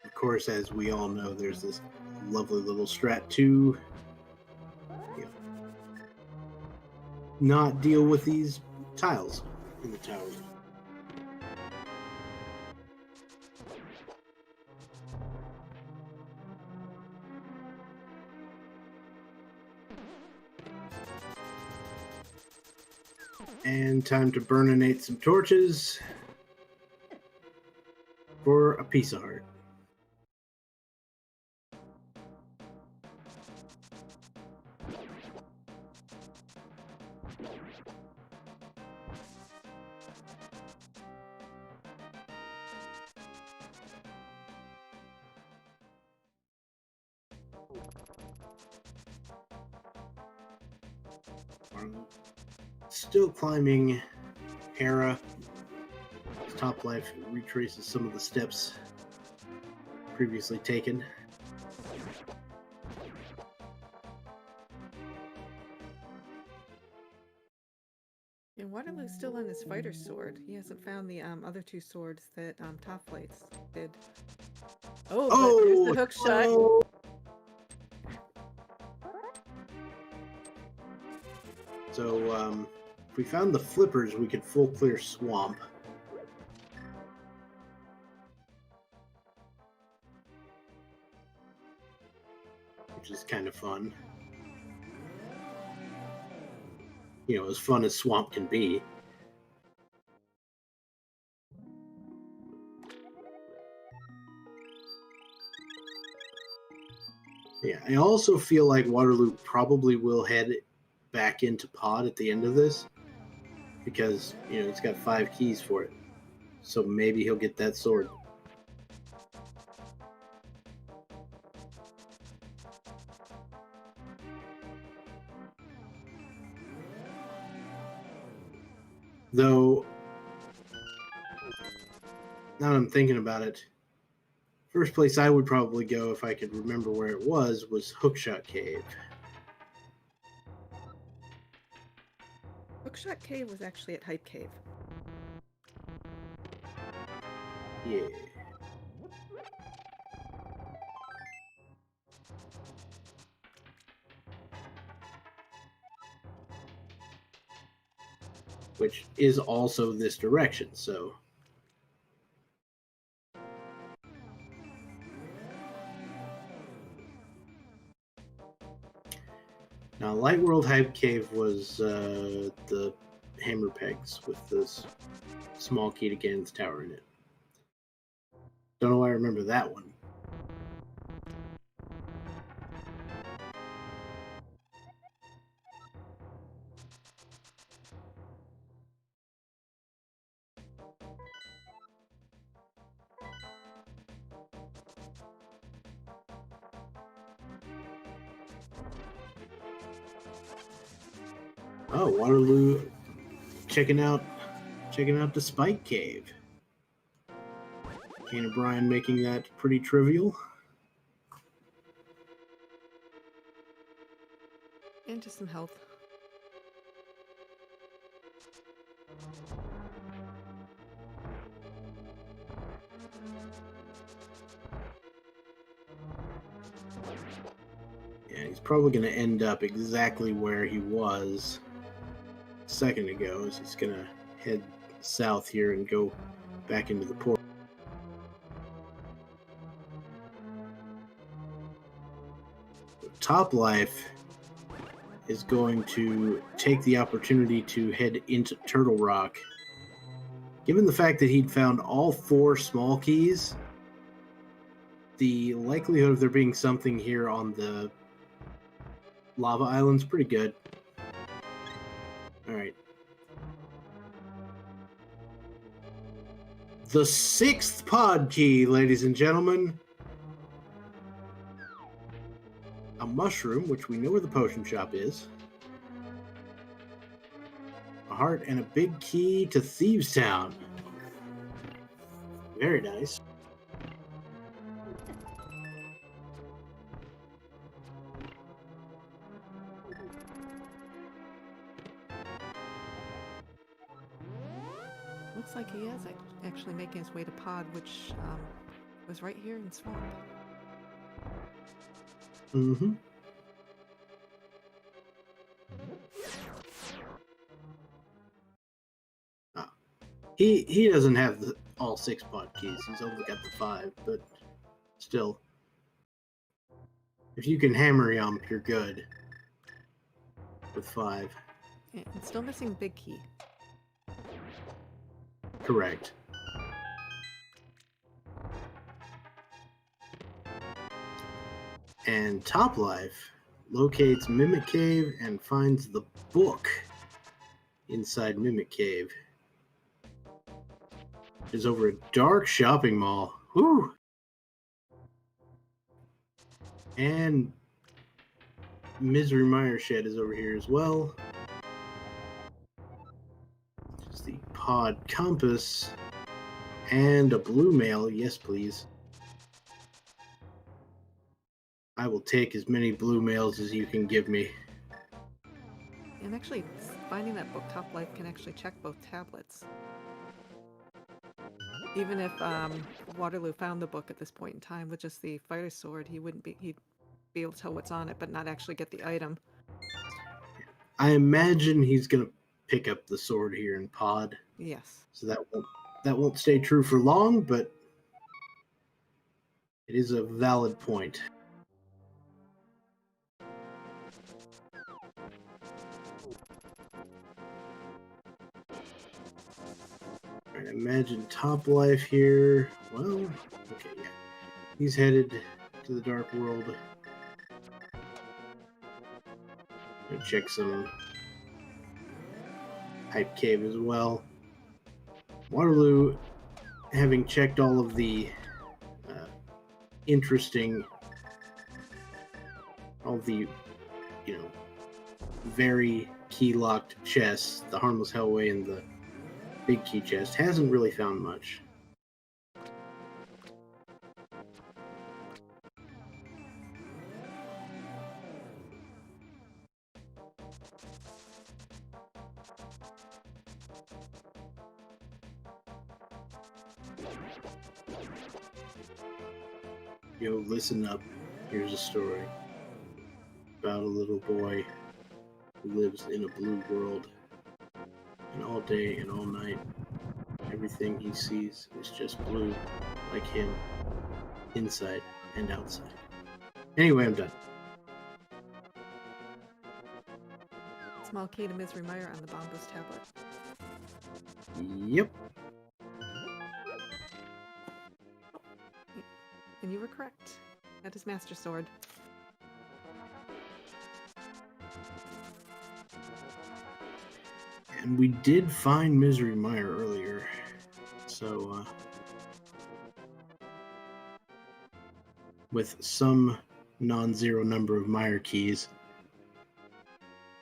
Of course, as we all know, there's this lovely little strat to not deal with these tiles in the tile room. And time to burninate some torches for a piece of heart. Still climbing Hera. His top life retraces some of the steps previously taken. And Waterloo's still on his fighter sword. He hasn't found the other two swords that Top Flights did. Oh, but there's the hook shot. Oh. So, if we found the flippers, we could full clear swamp. Which is kind of fun. You know, as fun as swamp can be. Yeah, I also feel like Waterloo probably will head back into pod at the end of this, because, you know, it's got 5 keys for it. So maybe he'll get that sword. Though, now that I'm thinking about it, first place I would probably go if I could remember where it was Hookshot Cave. Hookshot Cave was actually at Hype Cave. Yeah. Which is also this direction, so. Now, Light World Hype Cave was the hammer pegs with this small key to Ganon's Tower in it. Don't know why I remember that one. Oh, Waterloo checking out the Spike Cave. Kane and Brian making that pretty trivial. And just some health. Yeah, he's probably going to end up exactly where he was a second ago, as he's going to head south here and go back into the port. Top Life is going to take the opportunity to head into Turtle Rock. Given the fact that he'd found all 4 small keys, the likelihood of there being something here on the lava island's pretty good. Alright. The 6th pod key, ladies and gentlemen. A mushroom, which we know where the potion shop is. A heart and a big key to Thieves Town. Very nice. Looks like he is actually making his way to Pod, which was right here in Swamp. Mm-hmm. He doesn't have all 6 pod keys. He's only got the 5, but still. If you can hammer him, you're good. With 5. Yeah, and still missing Big Key. Correct. And Top Life locates Mimic Cave and finds the book inside Mimic Cave. Is over a dark shopping mall. Whew! And Misery Mire Shed is over here as well. Just the pod compass and a blue mail. Yes, please. I will take as many blue mails as you can give me. And actually, finding that book, Top Life can actually check both tablets. Even if Waterloo found the book at this point in time with just the fighter sword, he'd be able to tell what's on it, but not actually get the item. I imagine he's gonna pick up the sword here in Pod. Yes. So that won't stay true for long, but it is a valid point. I imagine Top Life here. Well, okay, yeah. He's headed to the Dark World. Gonna check some Hype Cave as well. Waterloo, having checked all of the interesting, all the, very key-locked chests, the Harmless Hellway and the Big Key chest, hasn't really found much. Yo, listen up. Here's a story about a little boy who lives in a blue world. And all day and all night, everything he sees is just blue, like him, inside and outside. Anyway, I'm done. Small key to Misery Mire on the Bombus tablet. Yep. And you were correct. That is Master Sword. And we did find Misery Mire earlier, so with some non-zero number of Mire keys,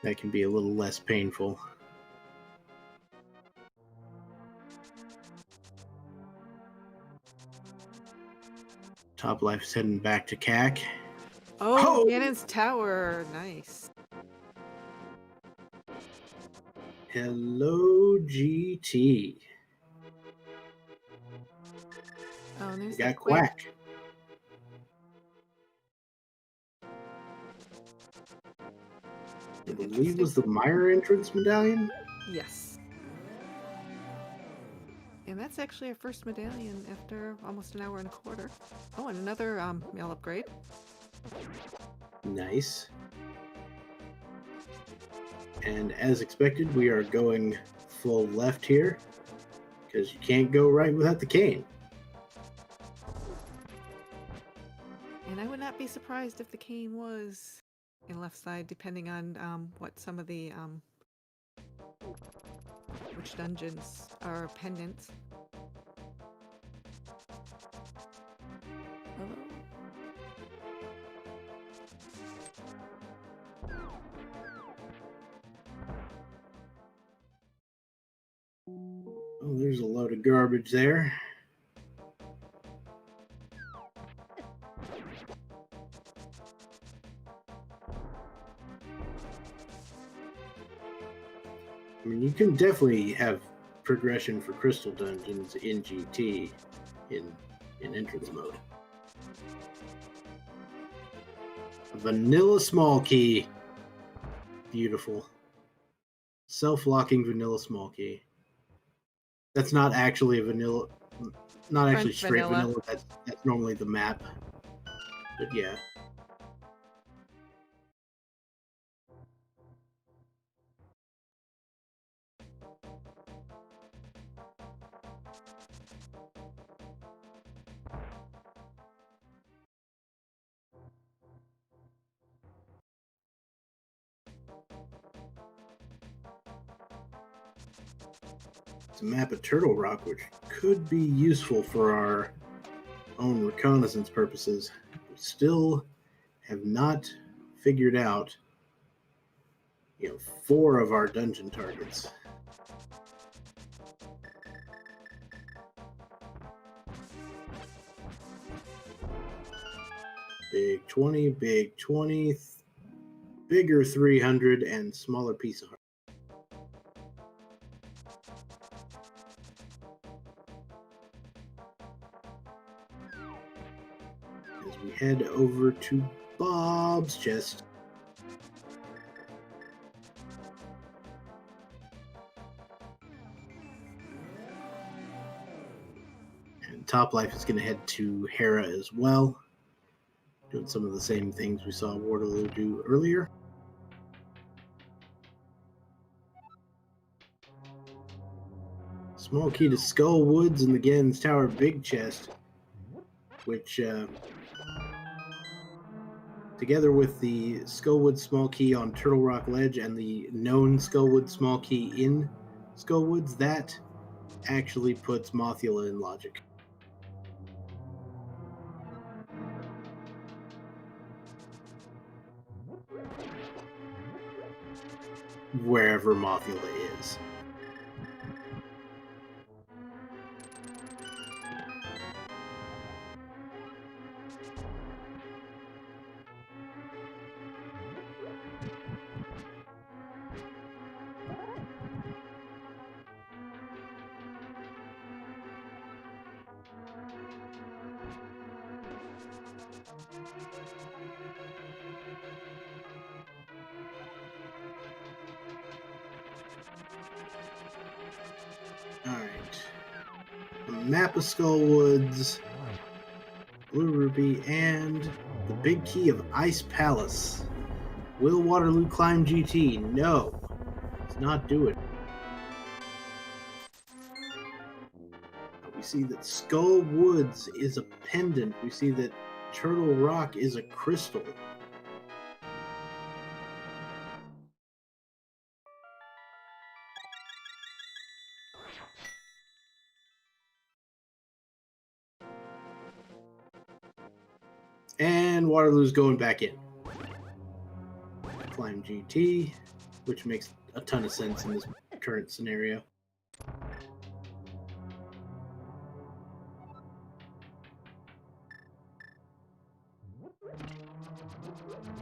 that can be a little less painful. Top Life is heading back to CAC. Oh, Ganon's Tower. Nice. Hello, GT. Oh, and there's We got Quack. I believe was the Mire entrance medallion? Yes. And that's actually our first medallion after almost an hour and a quarter. Oh, and another mail upgrade. Nice. And as expected, we are going full left here, because you can't go right without the cane. And I would not be surprised if the cane was in left side, depending on what some of the which dungeons are pendants. Hello? Oh, there's a load of garbage there. I mean, you can definitely have progression for crystal dungeons in GT in entrance mode. Vanilla small key. Beautiful. Self-locking vanilla small key. That's not actually a vanilla, not actually French straight vanilla. vanilla. That's normally the map. But yeah. It's a map of Turtle Rock, which could be useful for our own reconnaissance purposes. We still have not figured out, 4 of our dungeon targets. Big 20, big 20, bigger 300, and smaller piece of heart. As we head over to Bob's chest. And Top Life is going to head to Hera as well, doing some of the same things we saw Waterloo do earlier. Small key to Skull Woods and the Ganon's Tower big chest, which together with the Skullwood small key on Turtle Rock Ledge and the known Skullwood small key in Skullwoods, that actually puts Mothula in logic. Wherever Mothula is. Alright. A map of Skullwoods, Blue Ruby, and the big key of Ice Palace. Will Waterloo climb GT? No. Let's not do it. We see that Skull Woods is a pendant. We see that Turtle Rock is a crystal. And Waterloo's going back in. Climb GT, which makes a ton of sense in this current scenario.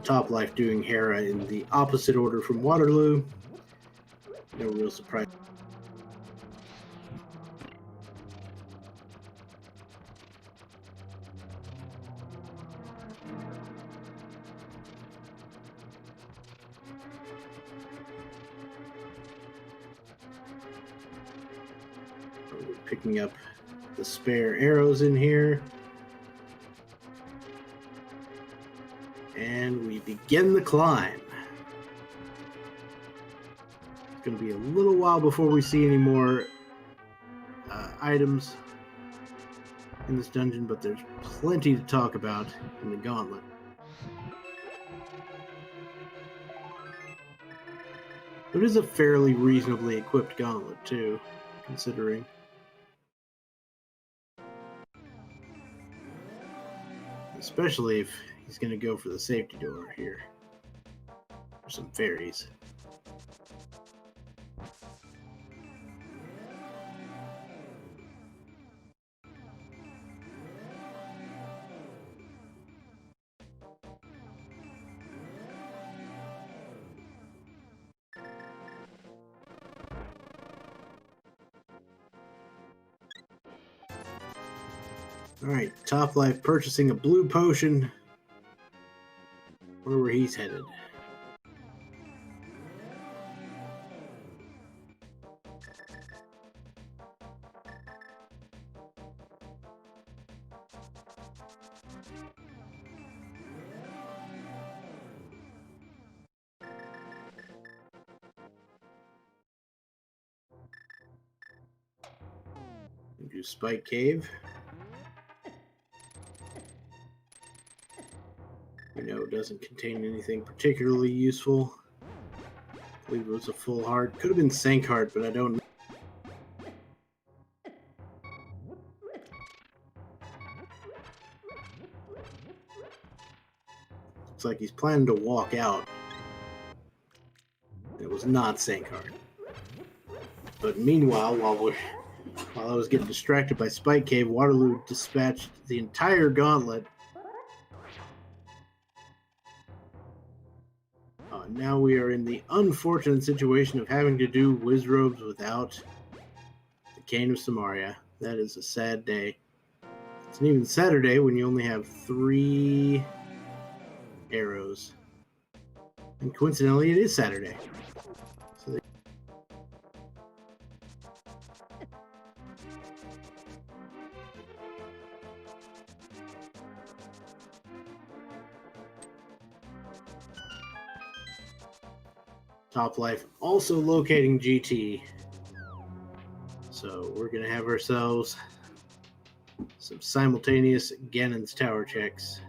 Top Life doing Hera in the opposite order from Waterloo. No real surprise. We're picking up the spare arrows in here. And we begin the climb. It's going to be a little while before we see any more items in this dungeon, but there's plenty to talk about in the gauntlet. It is a fairly reasonably equipped gauntlet, too, considering. Especially if he's going to go for the safety door here. For some fairies. Alright, Top Life purchasing a blue potion. Wonder where he's headed. Do Spike Cave. We know it doesn't contain anything particularly useful. I believe it was a full heart. Could have been Sank Heart, but I don't know. Looks like he's planning to walk out. It was not Sank Heart. But meanwhile, while I was getting distracted by Spike Cave, Waterloo dispatched the entire gauntlet. Now we are in the unfortunate situation of having to do Wizrobes without the Cane of Samaria. That is a sad day. It's an even sadder day when you only have 3 arrows. And coincidentally, it is Saturday. So Top Life also locating GT. So we're going to have ourselves some simultaneous Ganon's Tower checks.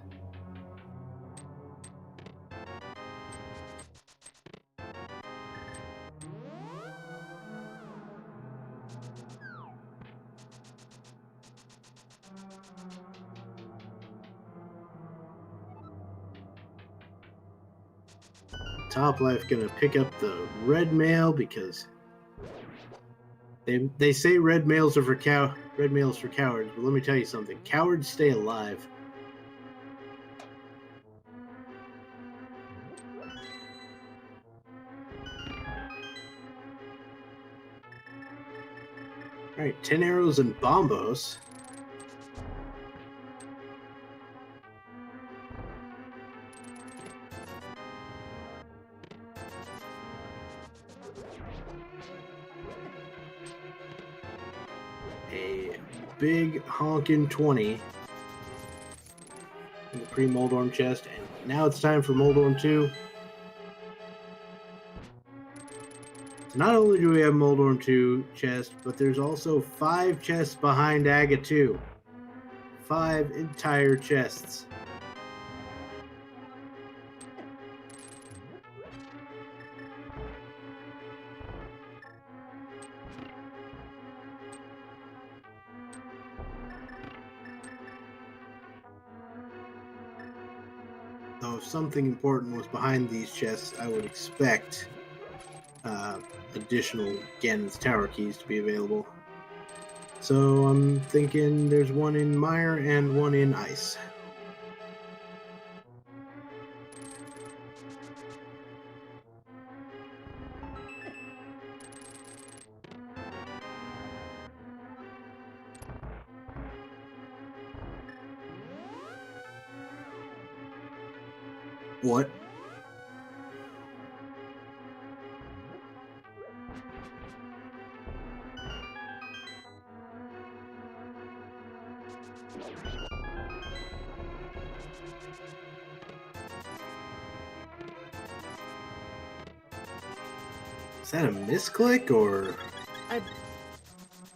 Top Life gonna pick up the red mail because they say red mails for cowards, but let me tell you something. Cowards stay alive. Alright, 10 arrows and bombos. A big honkin' 20 in the pre-Moldorm chest, and now it's time for Moldorm 2. Not only do we have Moldorm 2 chest, but there's also 5 chests behind Aga 2. 5 entire chests. So if something important was behind these chests, I would expect additional Ganon's Tower keys to be available. So I'm thinking there's one in Mire and one in Ice. What? Is that a misclick or? I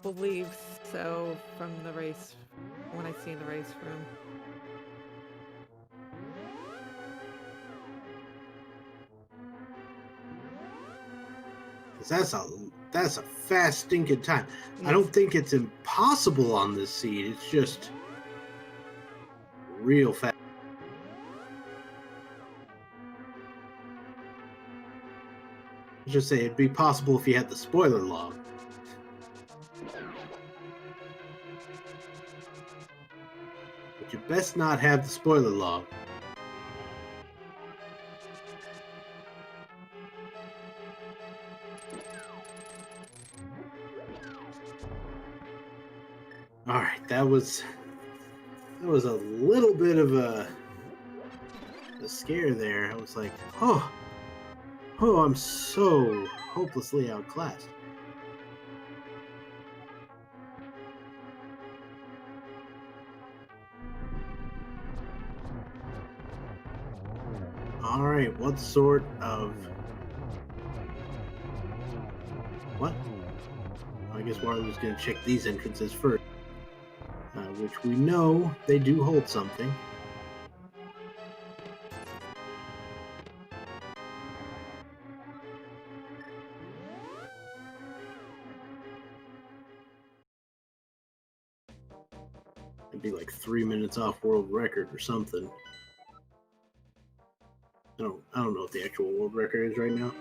believe so from the race, when I see in the race room. That's a fast stinking time. Yes. I don't think it's impossible on this seed. It's just real fast. Just say it'd be possible if you had the spoiler log. But you best not have the spoiler log. Alright, that was a little bit of a scare there. I was like, oh, I'm so hopelessly outclassed. Alright, what sort of... What? I guess Warlow's going to check these entrances first. Which we know they do hold something. It'd be like 3 minutes off world record or something. I don't know what the actual world record is right now.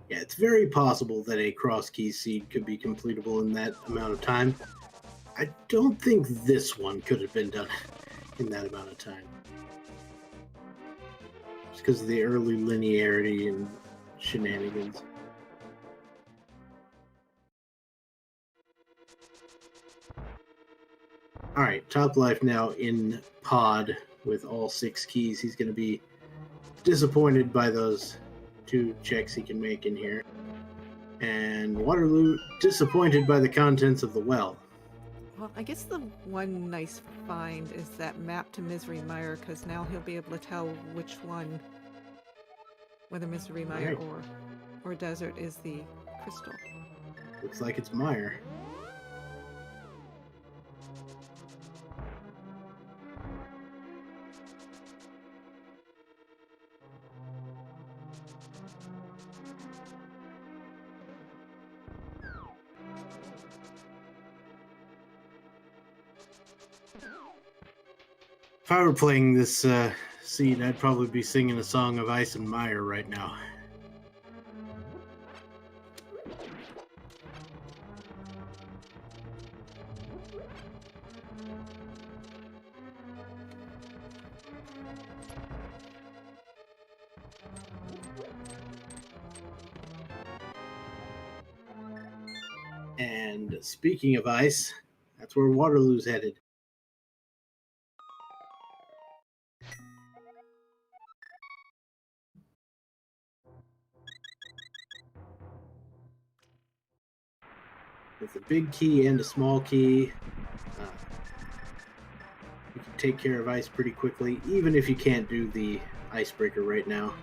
Yeah, it's very possible that a cross key seed could be completable in that amount of time. I don't think this one could have been done in that amount of time. Just because of the early linearity and shenanigans. Alright, Top Life now in pod with all 6 keys. He's going to be disappointed by those 2 checks he can make in here. And Waterloo disappointed by the contents of the well. Well, I guess the one nice find is that map to Misery Mire, because now he'll be able to tell which one, whether Misery Mire or Desert is the crystal. Looks like it's Mire. If I were playing this seed, I'd probably be singing a song of Ice and Mire right now. And speaking of ice, that's where Waterloo's headed. With a big key and a small key, you can take care of ice pretty quickly, even if you can't do the icebreaker right now.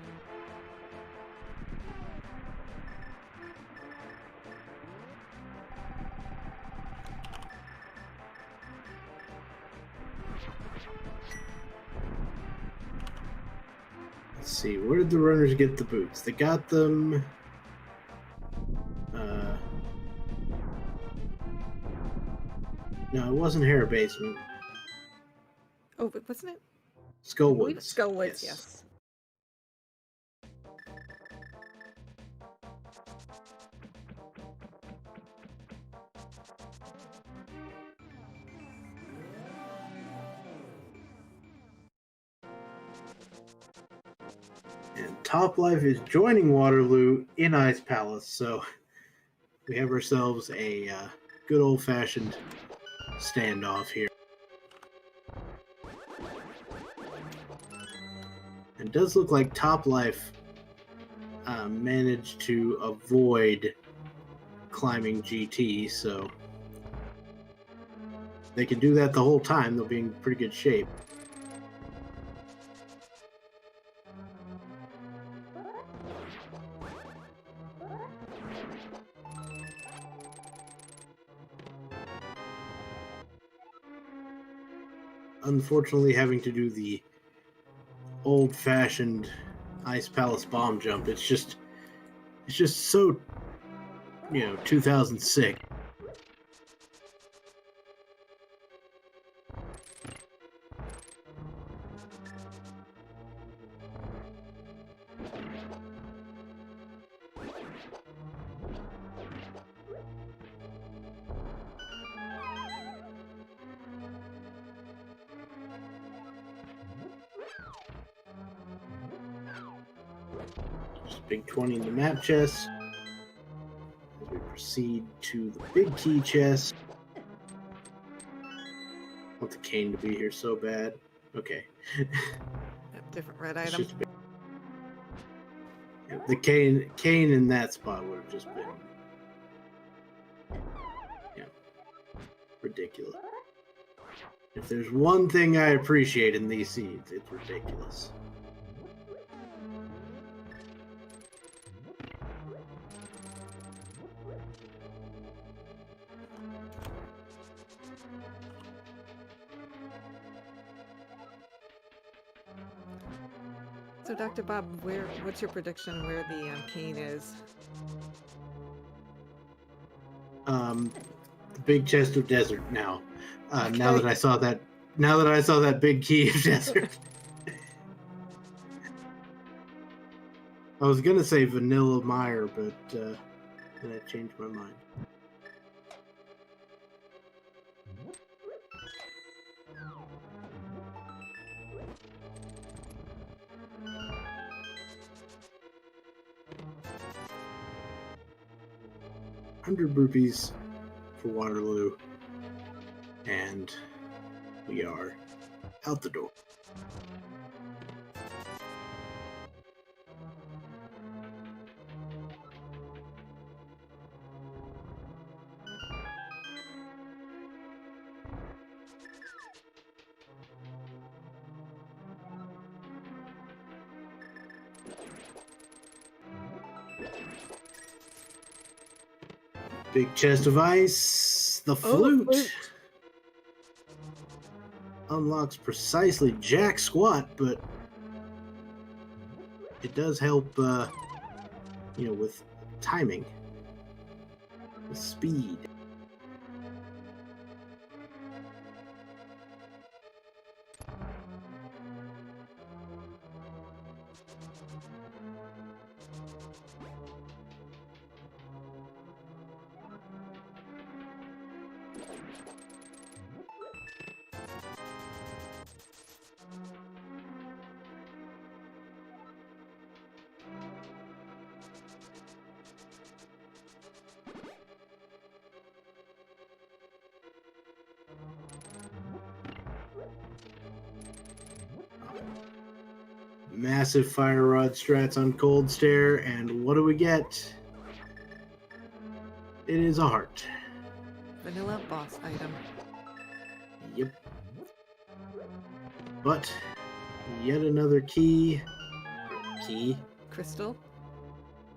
Let's see, where did the runners get the boots? They got them... no, it wasn't Hair Basement. Oh, wasn't it? Skullwoods. Skullwoods, yes. And Top Life is joining Waterloo in Ice Palace, so we have ourselves a good old-fashioned standoff here. It does look like Top Life managed to avoid climbing GT, so they can do that the whole time. They'll be in pretty good shape. Unfortunately, having to do the old-fashioned Ice Palace bomb jump, it's just so, 2006. Big 20 in the map chest. As we proceed to the big key chest. I want the cane to be here so bad. Okay. Different red item. The cane in that spot would have just been ridiculous. If there's one thing I appreciate in these seeds, it's ridiculous. So, Dr. Bob, what's your prediction where the cane is? The big chest of desert now. Okay. Now that I saw that big key of desert. I was gonna say Vanilla Mire, but then I changed my mind. $100 for Waterloo, and we are out the door. Big chest of ice. The flute unlocks precisely jack squat, but it does help, with timing, with speed. massive fire rod strats on Cold Stare, and what do we get? It is a heart. Vanilla boss item. Yep. But yet another key. Crystal.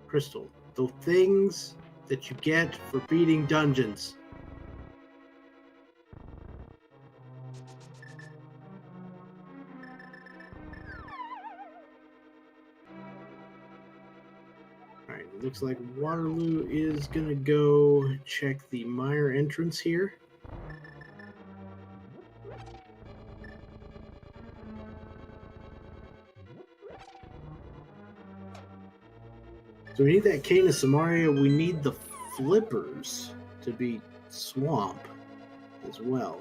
Crystal. The things that you get for beating dungeons. Alright, it looks like Waterloo is gonna go check the mire entrance here. So we need that cane of Samaria. We need the flippers to beat Swamp as well.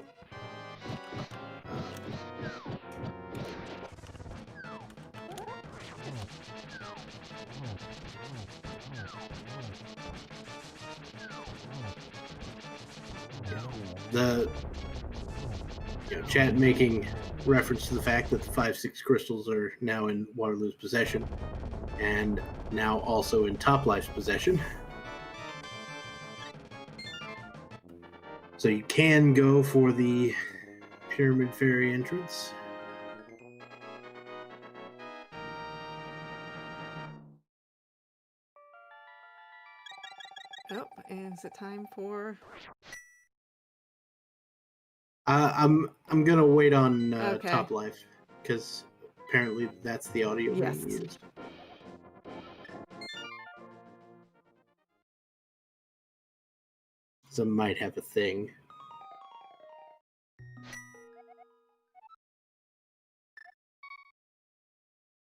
The chat making reference to the fact that the 5-6 crystals are now in Waterloo's possession, and now also in Top Life's possession. So you can go for the Pyramid Fairy entrance. Oh, and is it time for... I'm gonna wait on Okay. Top Life, because apparently that's the audio Yes. being used. So might have a thing.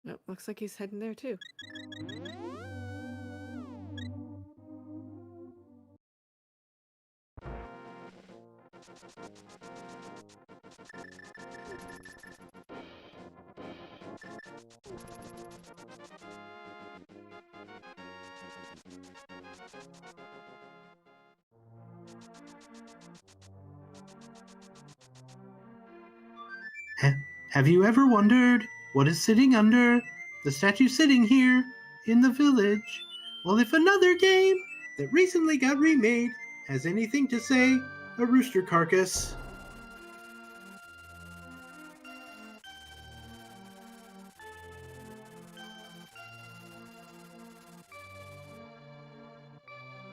Nope, looks like he's heading there too. Have you ever wondered what is sitting under the statue sitting here in the village? Well, if another game that recently got remade has anything to say, a rooster carcass.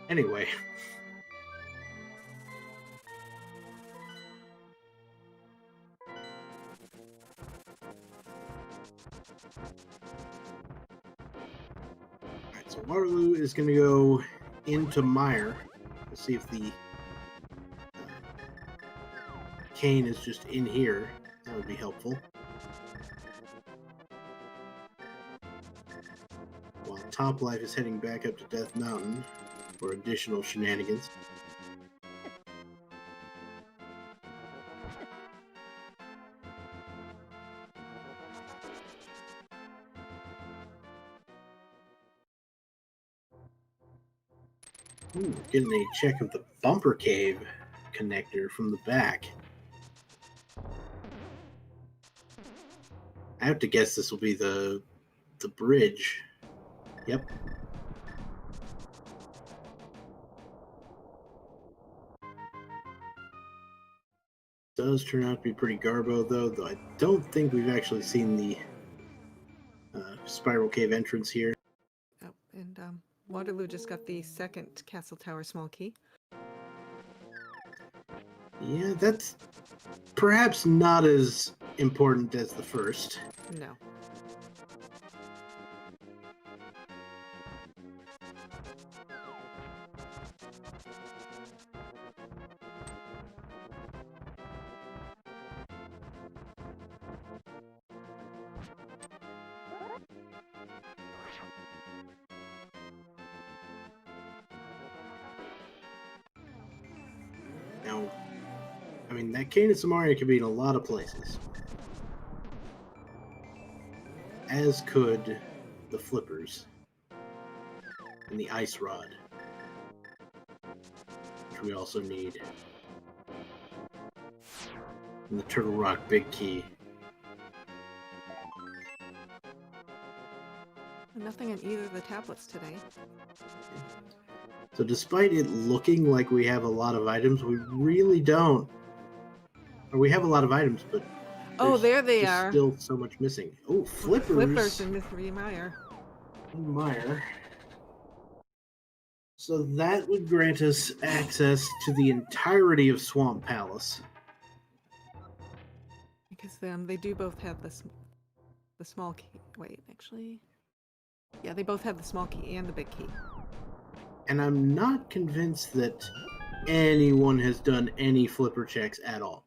Anyway. Alright, so Waterloo is going to go into Mire. We'll see if the cane is just in here. That would be helpful. While Top Life is heading back up to Death Mountain for additional shenanigans. Ooh, getting a check of the bumper cave connector from the back. I have to guess this will be the bridge. Yep. Does turn out to be pretty garbo though I don't think we've actually seen the spiral cave entrance here. Oh, and Waterloo just got the second Castle Tower small key. Yeah, that's perhaps not as important as the first. No. Now, I mean, that cane of Samaria could be in a lot of places. As could the flippers and the ice rod, which we also need. And the Turtle Rock Big Key. nothing on either of the tablets today. So despite it looking like we have a lot of items, we really don't. Or we have a lot of items, but Oh, there they there's are. still so much missing. Oh, flippers. Flippers and Misery Meyer. Meyer. So that would grant us access to the entirety of Swamp Palace. Because they do both have the small key. Wait, actually. Yeah, they both have the small key and the big key. And I'm not convinced that anyone has done any flipper checks at all.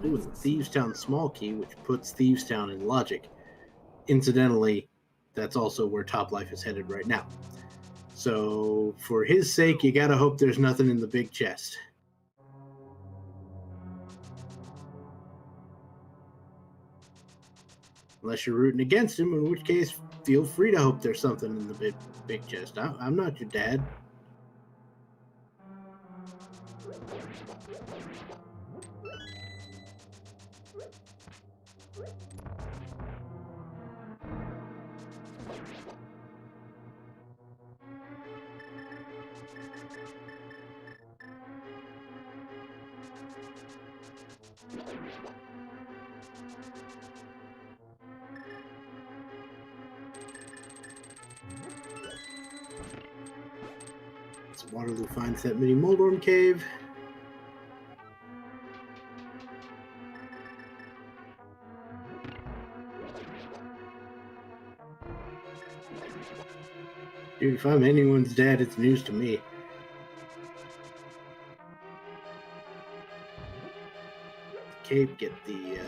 Ooh, the Thieves Town small key, which puts Thieves Town in logic. Incidentally, that's also where Top Life is headed right now. So, for his sake, you gotta hope there's nothing in the big chest. Unless you're rooting against him, in which case, feel free to hope there's something in the big chest. I'm not your dad. So Waterloo finds that mini Moldorm cave. Dude, if I'm anyone's dad, it's news to me. Cave, get the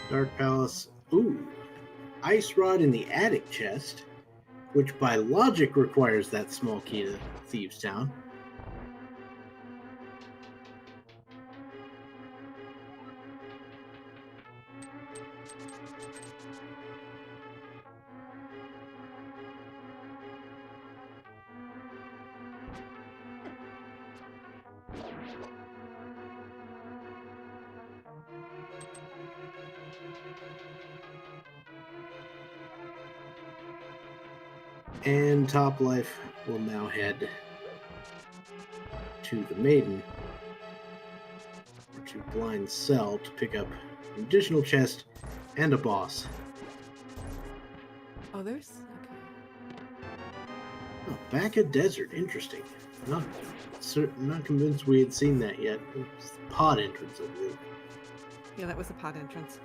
Dark Palace. Ooh, Ice Rod in the attic chest, which by logic requires that small key to Thieves Town. And Top Life will now head to the Maiden, or to Blind Cell, to pick up an additional chest and a boss. Oh, there's... okay. Oh, back at Desert, interesting. Not convinced we had seen that yet. It's the pod entrance, I believe. Yeah, that was the pod entrance.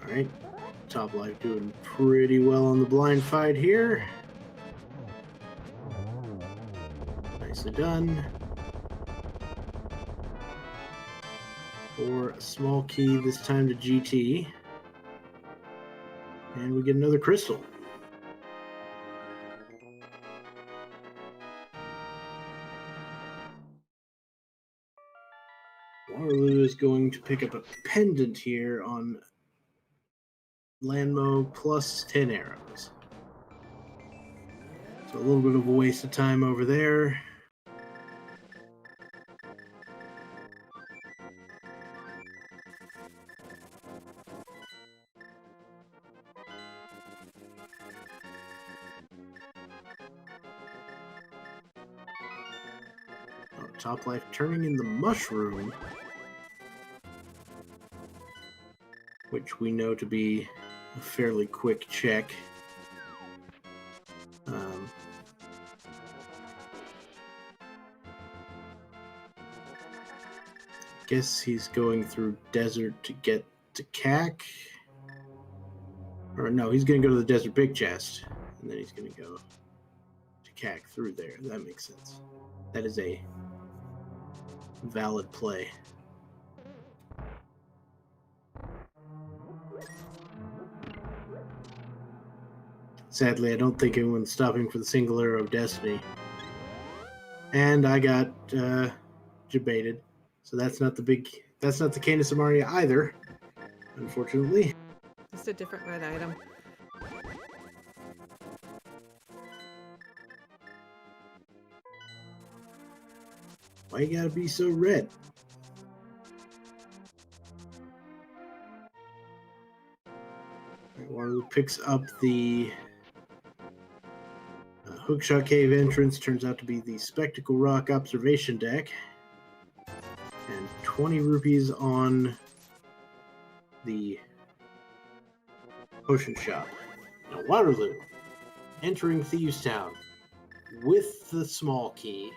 Alright, Top Life doing pretty well on the blind fight here. Nicely done. For a small key, this time to GT. And we get another crystal. Waterloo is going to pick up a pendant here on Landmo plus 10 arrows. So a little bit of a waste of time over there. Oh, Top Life turning in the mushroom, which we know to be a fairly quick check. Guess he's going through desert to get to CAC. Or no, he's going to go to the desert big chest, and then he's going to go to CAC through there. That makes sense. That is a valid play. Sadly, I don't think anyone's stopping for the single arrow of destiny. And I got debated. So that's not the Cane of Samaria either, unfortunately. Just a different red item. Why you gotta be so red? Waterloo picks up the Hookshot Cave entrance. Turns out to be the Spectacle Rock observation deck. And 20 rupees on the potion shop. Now Waterloo, entering Thieves Town with the small key.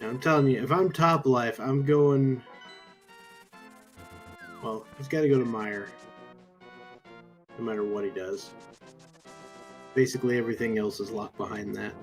Now I'm telling you, if I'm top life, I'm going... Well, he's got to go to Meyer. No matter what he does. Basically everything else is locked behind that.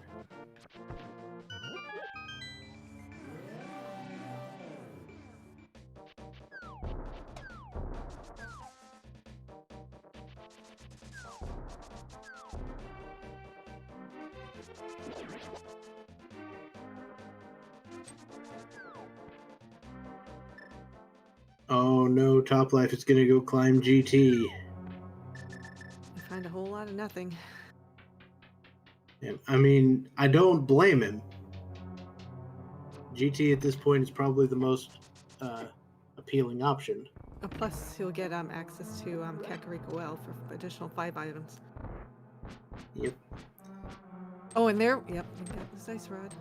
Oh no, Top Life is gonna go climb GT. You find a whole lot of nothing. Yeah, I mean, I don't blame him. GT at this point is probably the most appealing option. Plus, he'll get access to Kakariko Well for additional 5 items. Yep. Oh, and there, yep, we got this ice rod.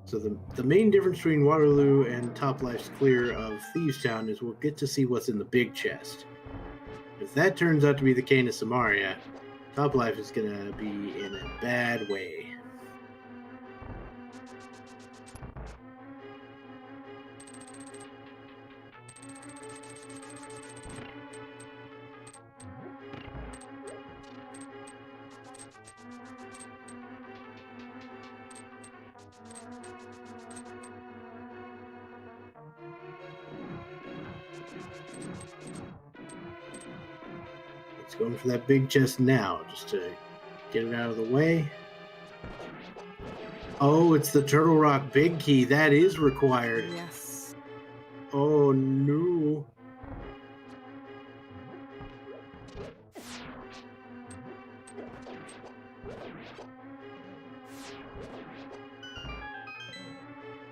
So the main difference between Waterloo and Top Life's clear of Thieves Town is we'll get to see what's in the big chest. If that turns out to be the Cane of Samaria, Top Life is gonna be in a bad way. It's going for that big chest now, just to get it out of the way. Oh, it's the Turtle Rock Big Key. That is required. Yes. Oh, no.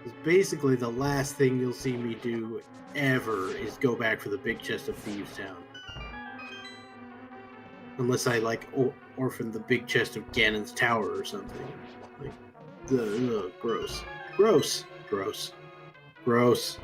It's basically the last thing you'll see me do ever is go back for the big chest of Thieves Town. Unless I, like, orphan the big chest of Ganon's Tower or something. Like, gross. Gross. Gross. Gross.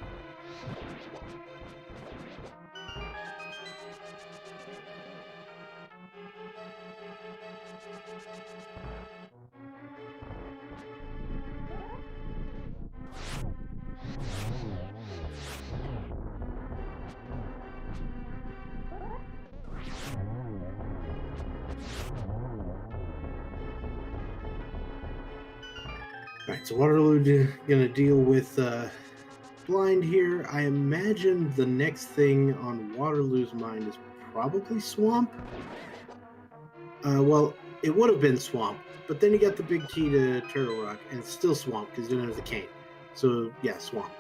Alright, so Waterloo gonna deal with Blind here. I imagine the next thing on Waterloo's mind is probably Swamp. Well, it would have been Swamp, but then he got the big key to Turtle Rock, and it's still Swamp because he didn't have the cane. So, yeah, Swamp.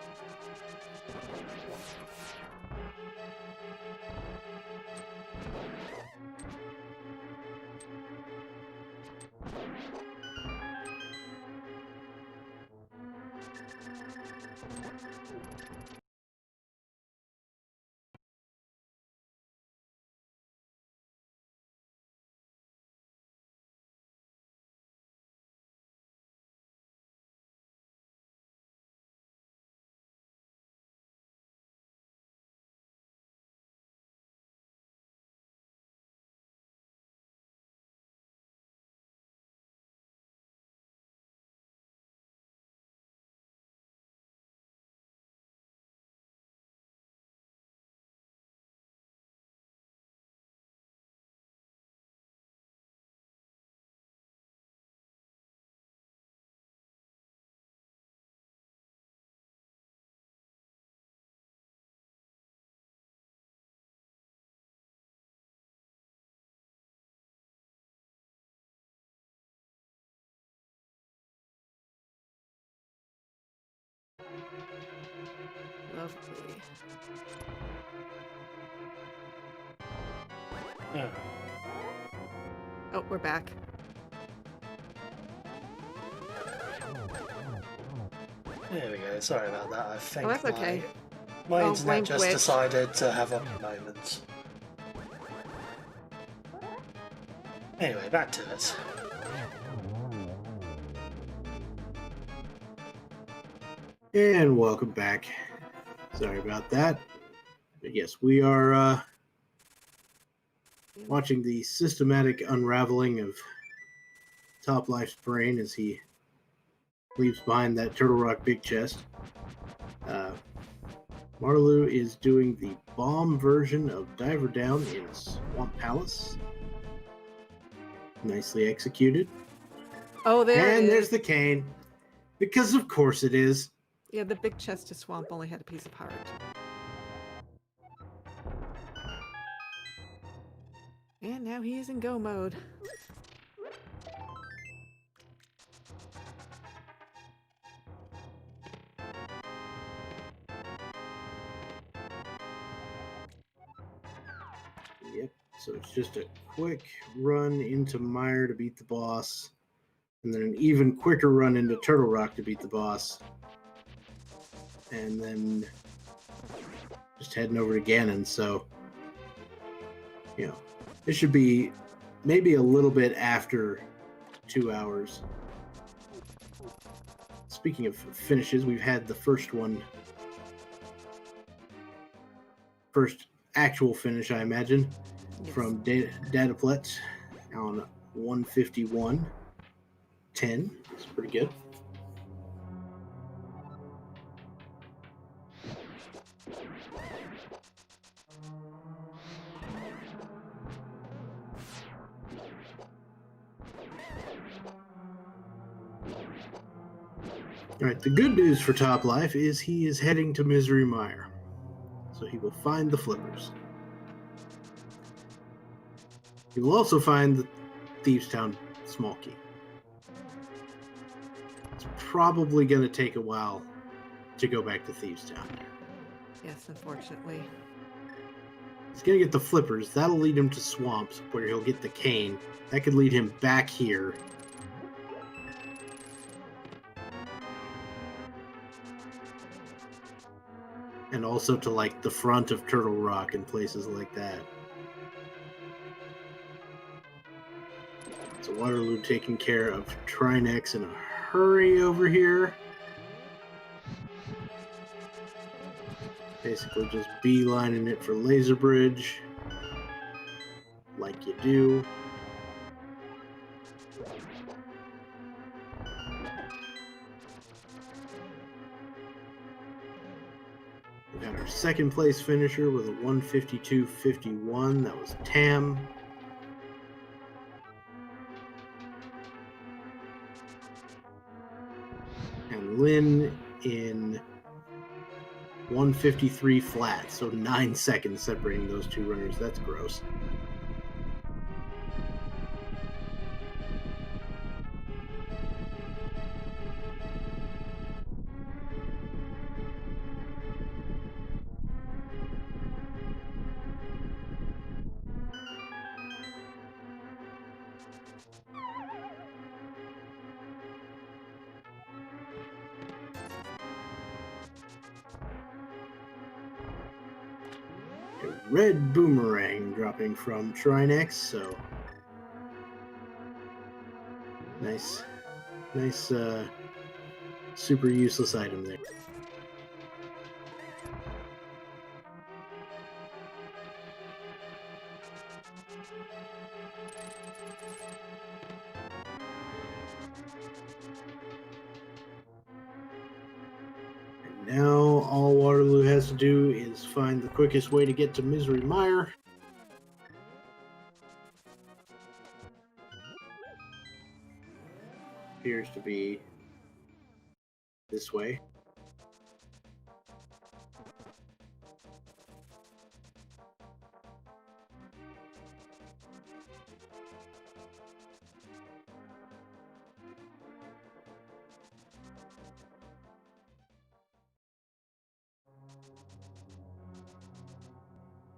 Lovely. Yeah. Oh, we're back. There we go. Sorry about that. I think Oh, that's okay. my Oh, internet blame just Twitch. decided to have a moment. Anyway, back to it. And welcome back. Sorry about that. But yes, we are watching the systematic unraveling of Top Life's brain as he leaves behind that Turtle Rock big chest. Marlou is doing the bomb version of Diver Down in Swamp Palace. Nicely executed. Oh, there it And is. there's the cane. Because of course it is. Yeah, the big chest of swamp only had a piece of heart. And now he is in go mode. Yep. So it's just a quick run into Mire to beat the boss. And then an even quicker run into Turtle Rock to beat the boss. And then just heading over to Ganon. So, you know, it should be maybe a little bit after 2 hours. Speaking of finishes, we've had the first actual finish, I imagine, Yes. from Dataplet on 151.10. It's pretty good. All right, the good news for Top Life is he is heading to Misery Mire. So he will find the flippers. He will also find the Thieves Town small key. It's probably going to take a while to go back to Thieves Town. Yes, unfortunately. He's going to get the flippers. That'll lead him to Swamps, where he'll get the cane. That could lead him back here. And also to, like, the front of Turtle Rock and places like that. So Waterloo taking care of Trinex in a hurry over here. Basically just beelining it for Laser Bridge. Like you do. We got our second place finisher with a 152.51. That was Tam. And Lynn in 153 flat, so 9 seconds separating those two runners. That's gross. A red boomerang dropping from Trinex, so nice super useless item there. And now all Waterloo has to do is find the quickest way to get to Misery Mire. Appears to be this way.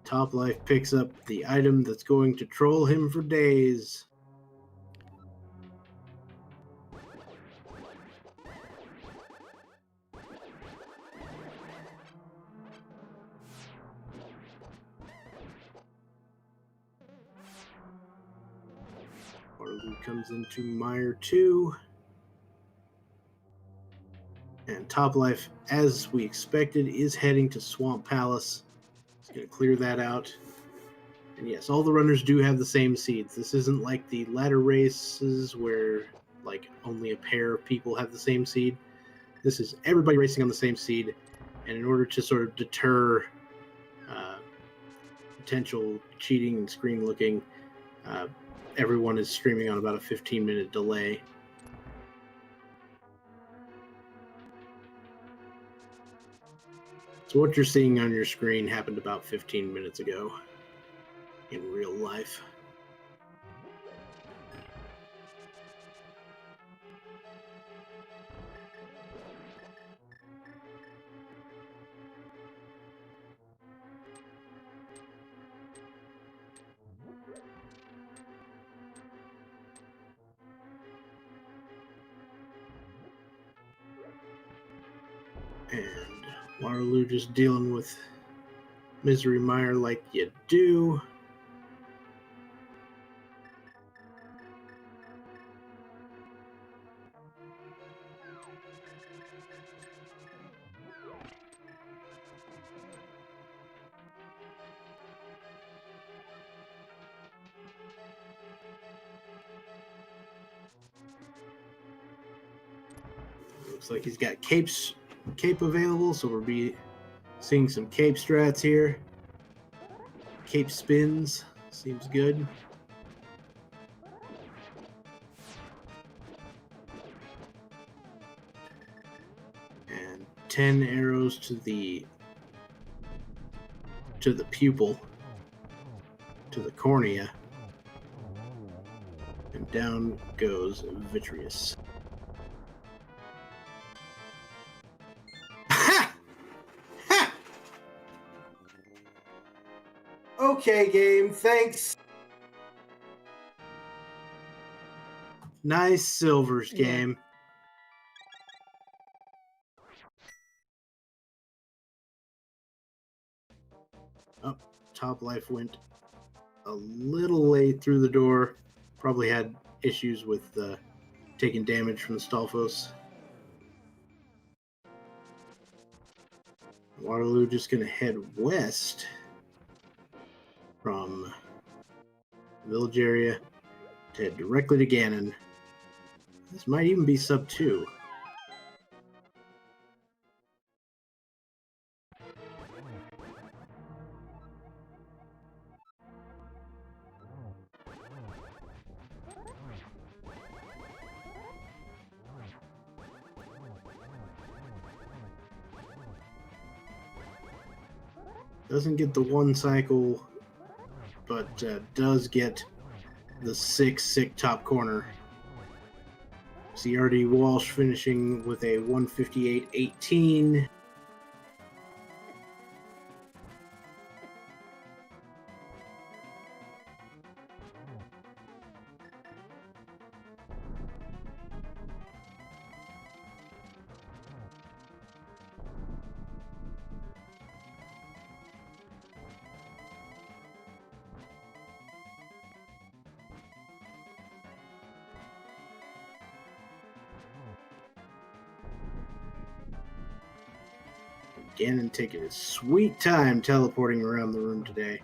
Top Life picks up the item that's going to troll him for days. Waterloo comes into Mire 2. And Top Life, as we expected, is heading to Swamp Palace. He's going to clear that out. And yes, all the runners do have the same seeds. This isn't like the ladder races where like only a pair of people have the same seed. This is everybody racing on the same seed. And in order to sort of deter potential cheating and screen looking, everyone is streaming on about a 15-minute delay. So what you're seeing on your screen happened about 15 minutes ago in real life. And Waterloo just dealing with Misery Mire like you do. Looks like he's got cape available, so we'll be seeing some cape strats here. Cape spins seems good. And 10 arrows to the pupil, to the cornea, and down goes Vitreous. Okay, game, thanks. Nice silvers game. Oh, Top Life went a little late through the door. Probably had issues with taking damage from the Stalfos. Waterloo just going to head west from the village area to head directly to Ganon. This might even be sub 2. Doesn't get the one cycle, but does get the sick top corner. CRD Walsh finishing with a 158.18. Ganon taking his sweet time teleporting around the room today.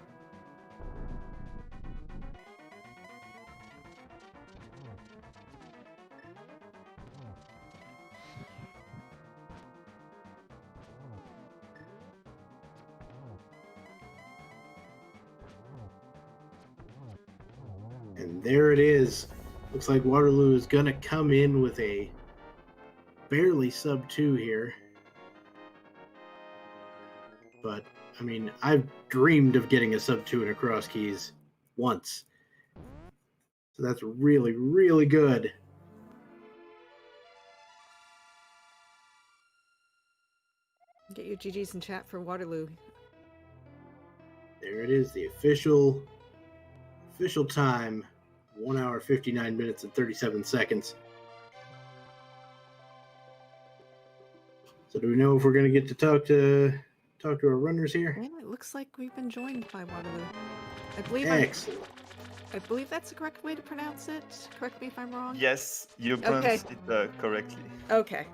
And there it is. Looks like Waterloo is going to come in with a barely sub 2 here. But, I mean, I've dreamed of getting a sub 2 in a cross keys once. So that's really, really good. Get your GGs in chat for Waterloo. There it is, the official time, 1 hour 59 minutes and 37 seconds. So do we know if we're going to get to talk to our runners here? Well, it looks like we've been joined by one of them. I believe Excellent. I believe that's the correct way to pronounce it. Correct me if I'm wrong. Yes, you pronounced it correctly. Okay.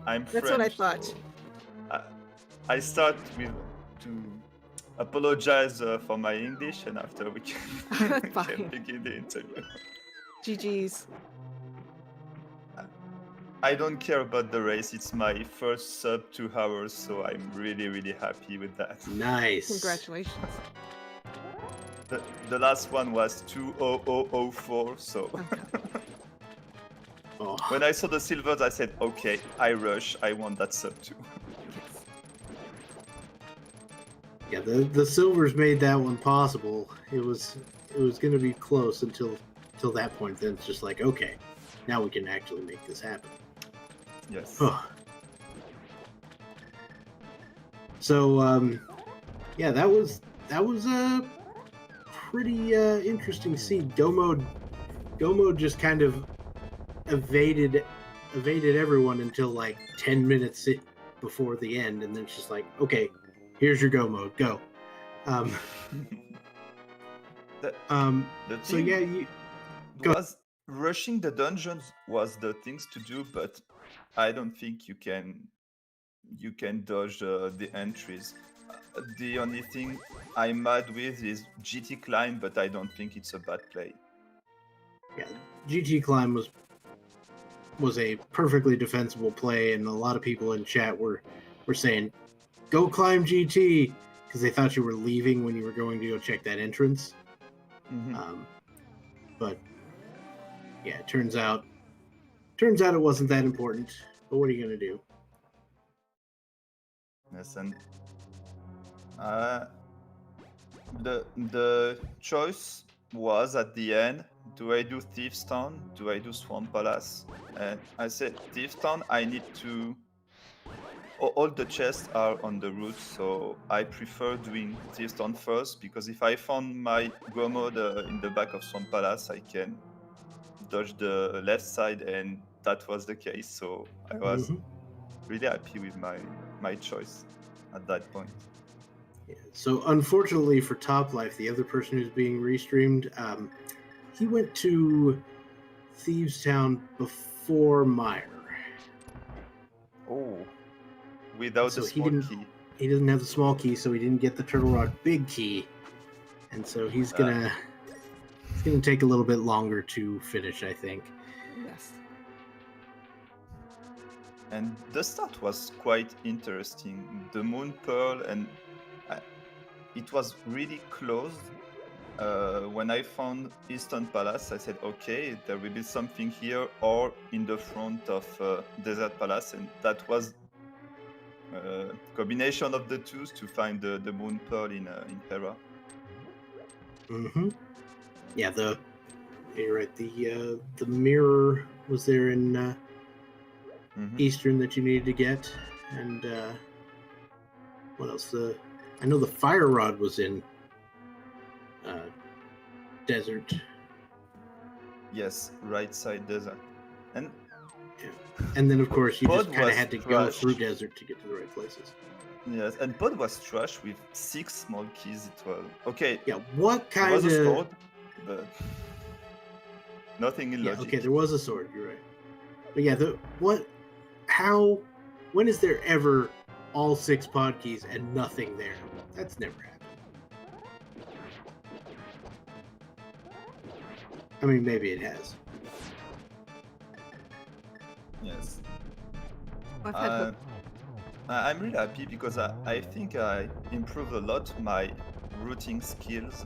I'm That's French, what I thought. so I start with to apologize for my English, and after we can, we Fine. can begin the interview. GG's. I don't care about the race. It's my first sub 2 hours, so I'm really, really happy with that. Nice. Congratulations. The last one was 2:00:04, so Oh, when I saw the silvers, I said, okay, I rush. I want that sub 2. yeah, the silvers made that one possible. It was going to be close until that point. Then it's just like, okay, now we can actually make this happen. Yes. Oh. So yeah, that was a pretty interesting scene. Gomo just kind of evaded everyone until like 10 minutes before the end, and then it's just like, okay, here's your go mode, go. The So thing yeah, go. was rushing the dungeons was the things to do, but I don't think you can dodge the entries. The only thing I'm mad with is GT climb, but I don't think it's a bad play. Yeah, GT climb was a perfectly defensible play, and a lot of people in chat were saying, "Go climb GT," because they thought you were leaving when you were going to go check that entrance. Mhm. But yeah, it turns out it wasn't that important. But what are you gonna do? Yes, and the choice was at the end: do I do Thieves Town? Do I do Swamp Palace? And I said Thieves Town. I need to. All the chests are on the route, so I prefer doing Thieves Town first, because if I found my go mode in the back of Swamp Palace, I can dodge the left side, and that was the case. So I was really happy with my choice at that point. Yeah. So unfortunately for Top Life, the other person who's being restreamed, he went to Thieves Town before Meyer. Oh, without So the he small didn't- key. He doesn't have the small key, so he didn't get the Turtle Rock big key, and so he's gonna take a little bit longer to finish, I think. Yes. And the start was quite interesting. The Moon Pearl, and it was really close. When I found Eastern Palace, I said, okay, there will be something here or in the front of Desert Palace, and that was a combination of the two to find the Moon Pearl in Hera. Yeah, you're right. The mirror was there in Eastern that you needed to get, and what else? I know the Fire Rod was in Desert. Yes, right side desert. And then, of course, you Pod just kind of was had to go trash. through desert to get to the right places. Yes, and Pod was trash with 6 small keys. It was okay. Yeah, what There kind was a of... sword, but nothing in Yeah, logic. okay, there was a sword, you're right. But yeah, when is there ever all 6 pod keys and nothing there? That's never happened. I mean, maybe it has. Yes. I've had I'm really happy because I think I improved a lot my routing skills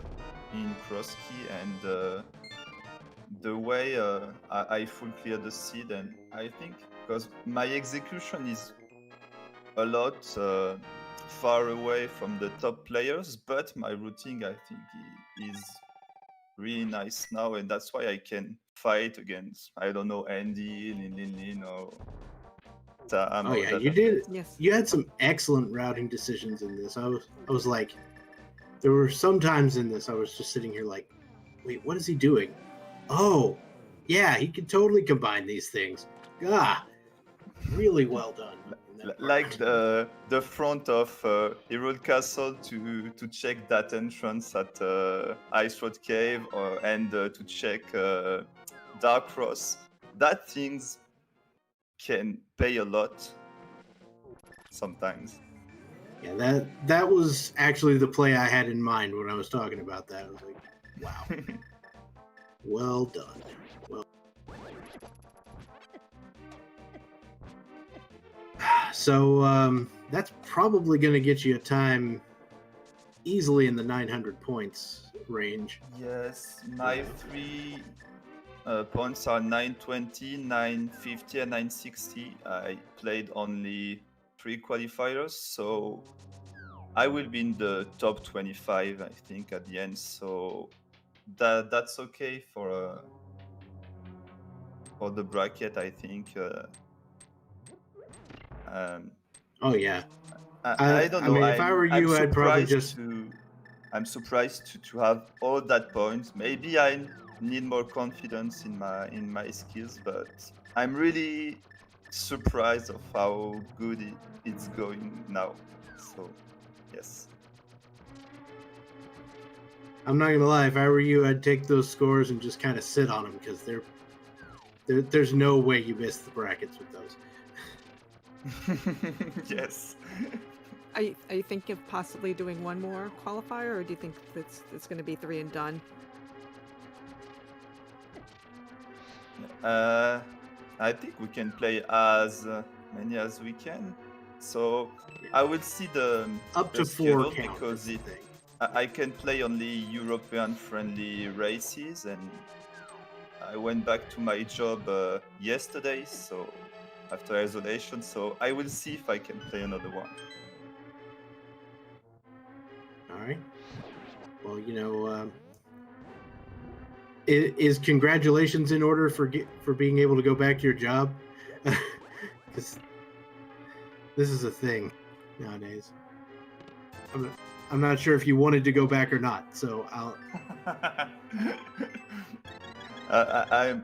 in cross key, and the way I full clear the seed, and I think because my execution is a lot far away from the top players, but my routing I think is really nice now, and that's why I can fight against, I don't know, Andy, Lin, or Tam. Oh or yeah, Data. you did. yes. You had some excellent routing decisions in this. I was like, There were some times in this I was just sitting here like, wait, what is he doing? Oh, yeah, he can totally combine these things. Ah, really well done. in that Like part. the front of Hyrule Castle to check that entrance at Ice Road Cave and to check Dark Cross. That things can pay a lot sometimes. Yeah, that was actually the play I had in mind when I was talking about that. I was like, wow, well done. Well, so that's probably going to get you a time easily in the 900 points range. Yes, my three points are 920, 950, and 960. I played only 3 qualifiers, so I will be in the top 25, I think, at the end. So that's okay for the bracket, I think. Oh yeah, I don't I know. mean, if I were I'm you, I'd probably just. I'm surprised to have all that points. Maybe I need more confidence in my skills, but I'm really surprised of how good it's going now. So yes. I'm not gonna lie. If I were you, I'd take those scores and just kind of sit on them because there's no way you miss the brackets with those. Yes. Are you thinking of possibly doing one more qualifier, or do you think it's going to be 3 and done? I think we can play as many as we can. So I will see the Up to 4 schedule count, because that's the thing. I can play only European-friendly races, and I went back to my job yesterday, so after isolation. So I will see if I can play another one. All right. Well, is congratulations in order for being able to go back to your job? Because this is a thing nowadays. I'm not sure if you wanted to go back or not, so I'll.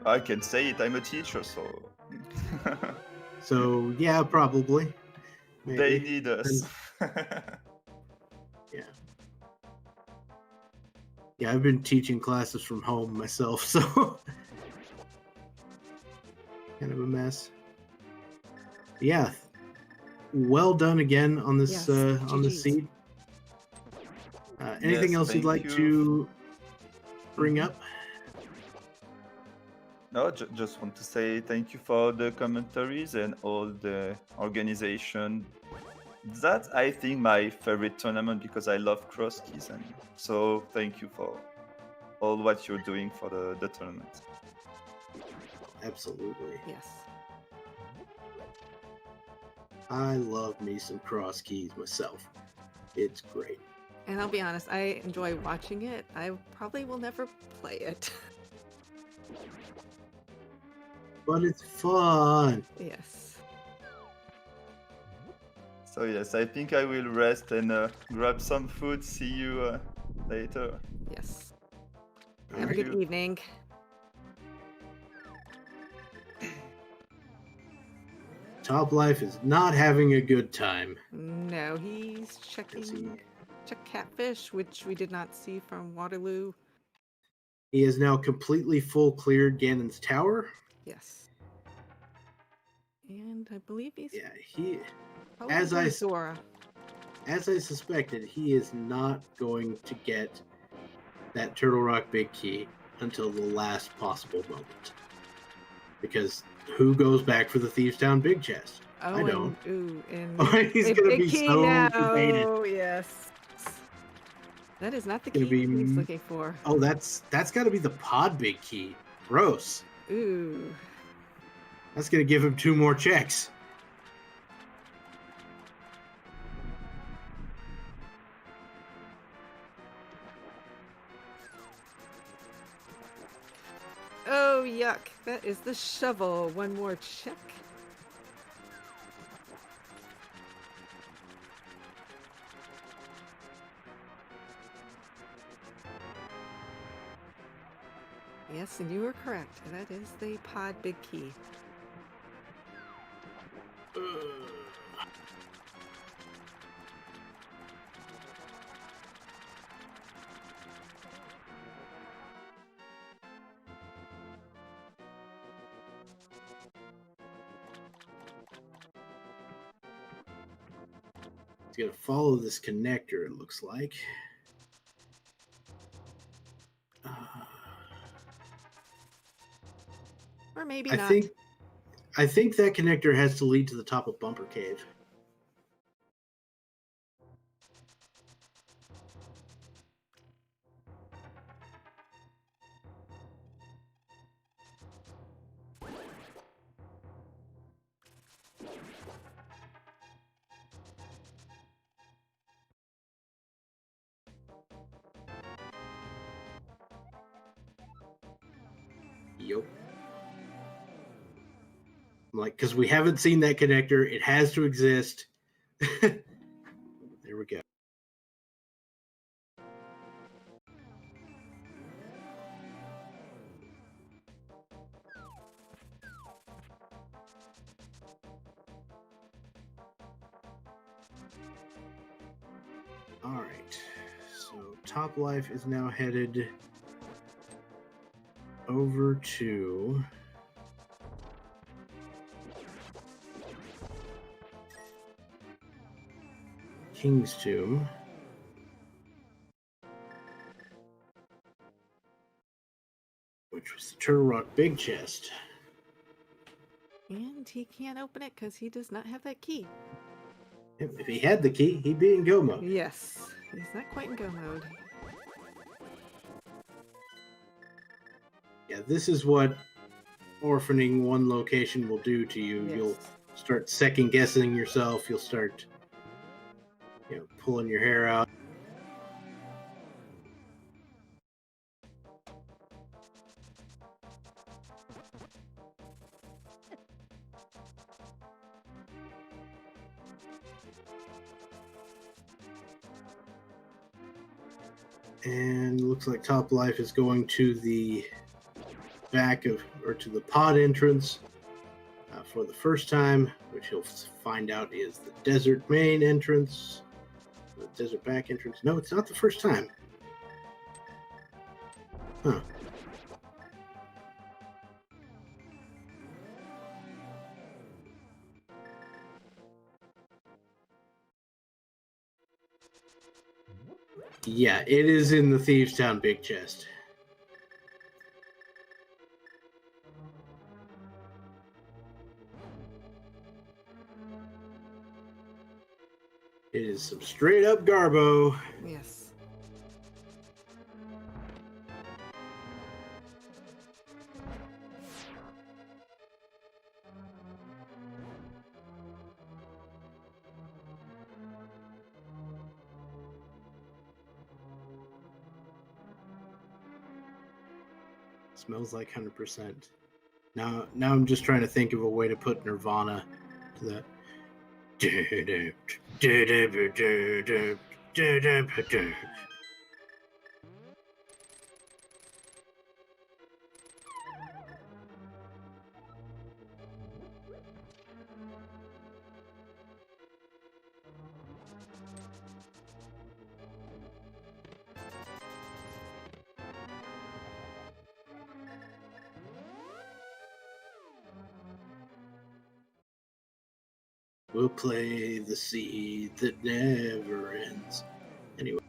I can say it. I'm a teacher, so. So yeah, probably. Maybe. They need us. Yeah. Yeah, I've been teaching classes from home myself, so kind of a mess. Yeah. Well done again on this Yes, on the GGs. seed. Anything Yes, else you'd thank like you. to bring up? No, just want to say thank you for the commentaries and all the organization. That's, I think, my favorite tournament because I love cross keys, and so thank you for all what you're doing for the tournament. Absolutely. Yes. I love me some cross keys myself. It's great. And I'll be honest, I enjoy watching it. I probably will never play it. But it's fun. Yes. So yes, I think I will rest and grab some food. See you later. Yes. All Have a right. good evening. Top Life is not having a good time. No, he's Is he? checking check catfish, which we did not see from Waterloo. He is now completely full cleared Ganon's tower. Yes. And I believe he's Yeah, he, probably as doing I Zora. as I suspected, he is not going to get that Turtle Rock Big Key until the last possible moment. Because who goes back for the Thieves Town Big Chest? Oh, I don't. And He's a gonna big be key so now. debated. Yes. That is not the Gonna key be he's looking for. Oh, that's got to be the Pod Big Key. Gross. Ooh. That's gonna give him 2 more checks. Oh, yuck. That is the shovel. 1 more check. Yes, and you were correct. That is the pod big key. It's gonna follow this connector, it looks like. Or maybe I not. think that connector has to lead to the top of Bumper Cave. Yup. Like, because we haven't seen that connector, it has to exist. There we go. All right. So Top Life is now headed over to King's Tomb. Which was the Turtle Rock Big Chest. And he can't open it because he does not have that key. If he had the key, he'd be in go mode. Yes, he's not quite in go mode. Yeah, this is what orphaning one location will do to you. Yes. You'll start second guessing yourself. You'll start, pulling your hair out. And looks like Top Life is going to the back of, or to the pod entrance for the first time, which he'll find out is the desert main entrance, the desert back entrance. No, it's not the first time. Huh. Yeah, it is in the Thieves Town Big Chest. It is some straight up garbo. Yes. Smells like 100%. Now I'm just trying to think of a way to put Nirvana to that. We'll play the seed that never ends. Anyway.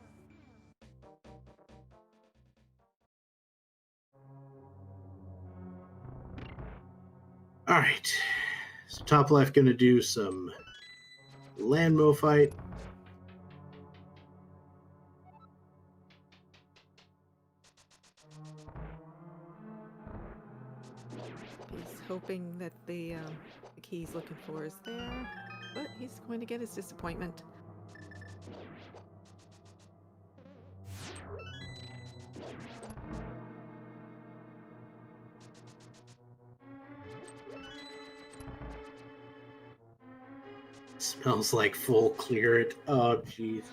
Alright. So Top Left gonna do some Landmo fight. He's hoping that the key he's looking for is there, but he's going to get his disappointment. Smells like full clear it. Oh, jeez.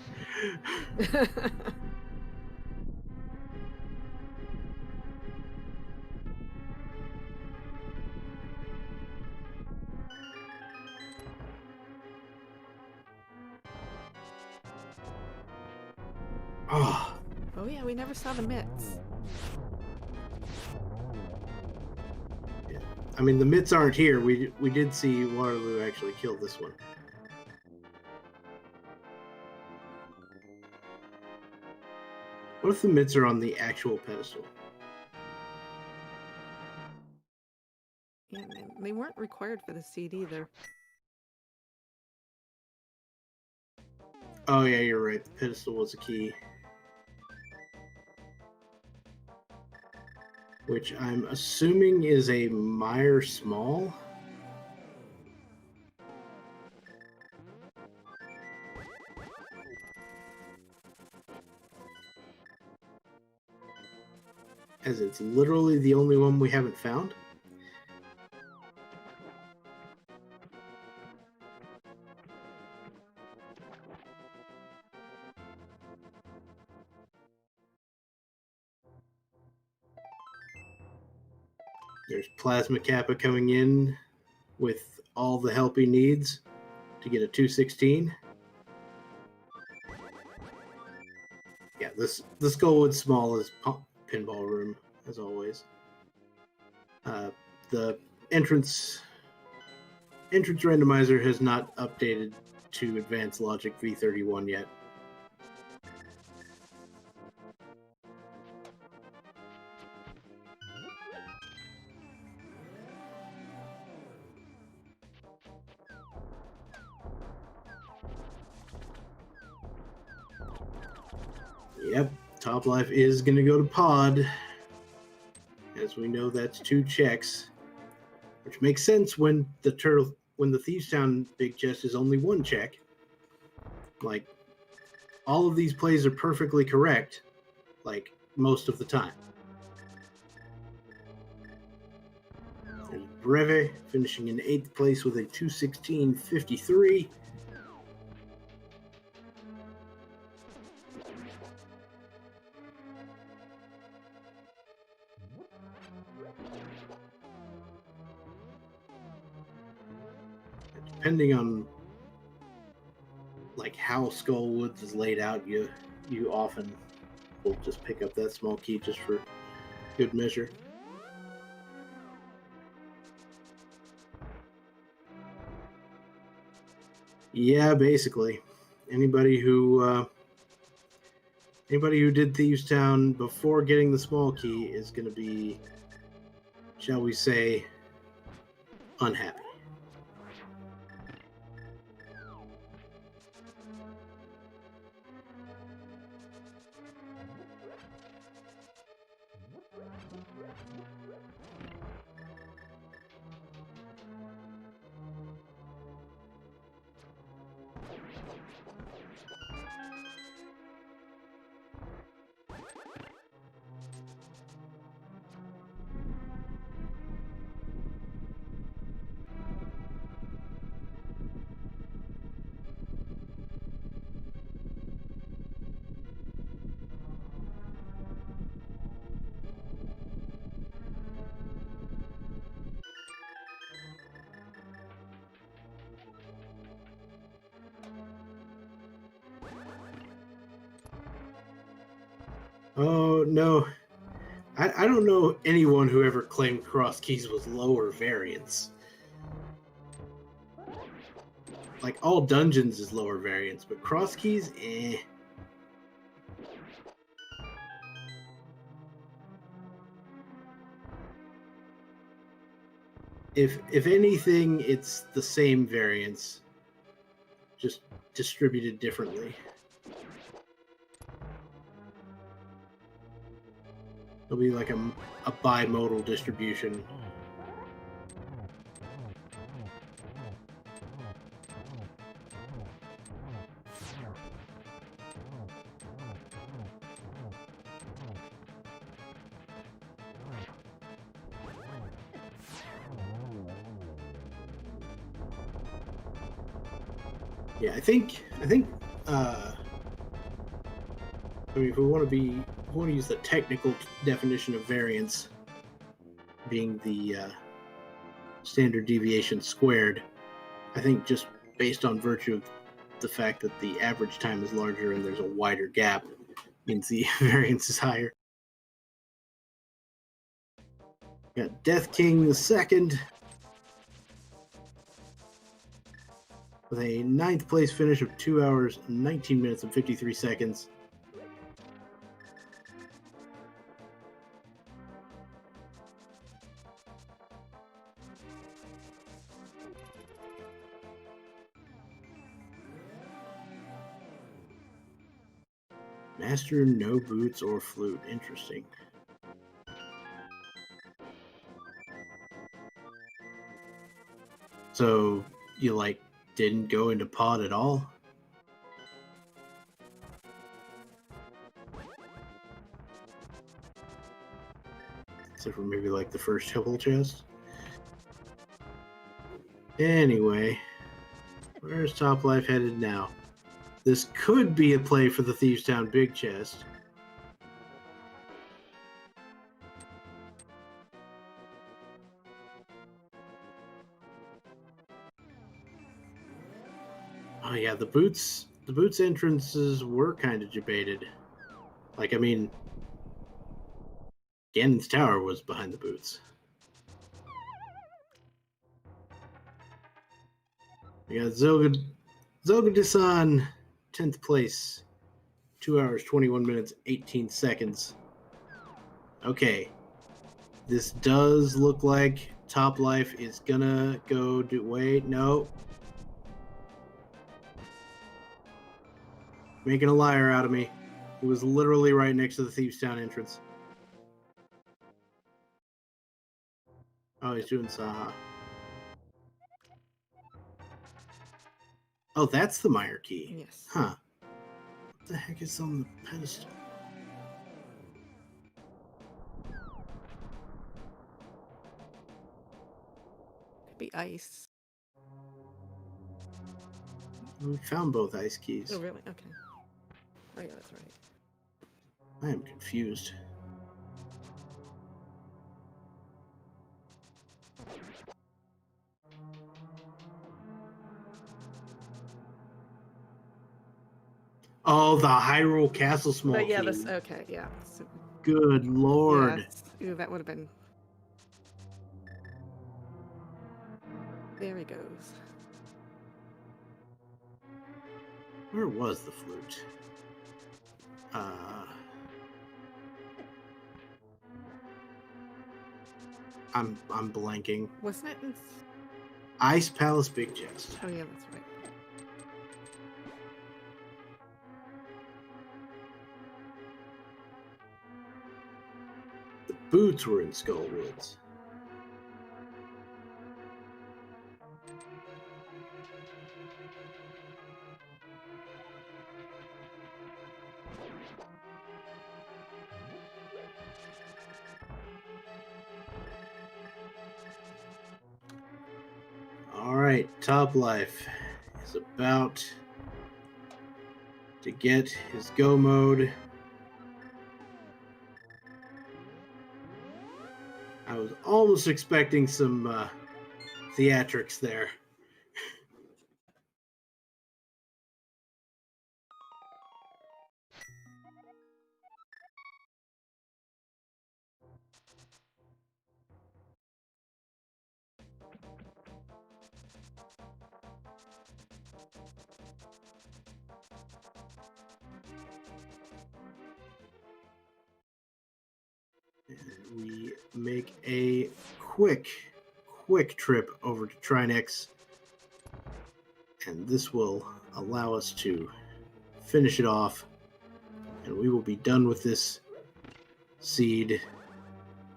Oh, Oh yeah, we never saw the mitts. I mean, the mitts aren't here. We did see Waterloo actually kill this one. What if the mitts are on the actual pedestal? Yeah, they weren't required for the seed either. Oh yeah, you're right. The pedestal was a key. Which I'm assuming is a Meyer Small. As it's literally the only one we haven't found. There's Plasma Kappa coming in with all the help he needs to get a 216. Yeah, this Skullwood Small is pinball room, as always. The entrance randomizer has not updated to Advanced Logic V31 yet. Yep, Top Life is going to go to Pod. As we know, that's 2 checks, which makes sense when the Thieves Town big chest is only 1 check. Like, all of these plays are perfectly correct, like, most of the time. There's Breve finishing in 8th place with a 216.53. Depending on like how Skullwoods is laid out, you often will just pick up that small key just for good measure. Yeah, basically, anybody who did Thieves Town before getting the small key is going to be, shall we say, unhappy. Oh, no. I don't know anyone who ever claimed Cross Keys was lower variance. Like, all dungeons is lower variance, but Cross Keys, eh. If anything, it's the same variance, just distributed differently. It'll be like a bimodal distribution. Yeah, I think. I mean, if we want to use the technical definition of variance, being the standard deviation squared, I think just based on virtue of the fact that the average time is larger and there's a wider gap, means the variance is higher. Got Death King the second with a 9th place finish of 2 hours, 19 minutes, and 53 seconds. Master no boots or flute. Interesting. So you like didn't go into pod at all? Except for maybe like the first temple chest. Anyway, where's Top Life headed now? This could be a play for the Thieves Town big chest. Oh yeah, the boots entrances were kind of debated. Like, I mean, Ganon's Tower was behind the boots. We got Zelda-san, 10th place, 2 hours, 21 minutes, 18 seconds. Okay, this does look like Top Life is gonna go do. Wait, no. Making a liar out of me. It was literally right next to the Thieves Town entrance. Oh, he's doing Saha. Oh, that's the Meyer key. Yes. Huh. What the heck is on the pedestal? Could be ice. We found both ice keys. Oh, really? Okay. Oh, yeah, that's right. I am confused. Oh, the Hyrule Castle small But yeah, key. this. Okay, yeah. So, Good lord. yeah, ooh, that would have been. There he goes. Where was the flute? I'm blanking. Wasn't it in... Ice Palace Big Chest. Oh, yeah, that's right. The boots were in Skullwoods. Alright, Top Life is about to get his go mode. I was almost expecting some theatrics there. We make a quick trip over to Trinex, and this will allow us to finish it off, and we will be done with this seed,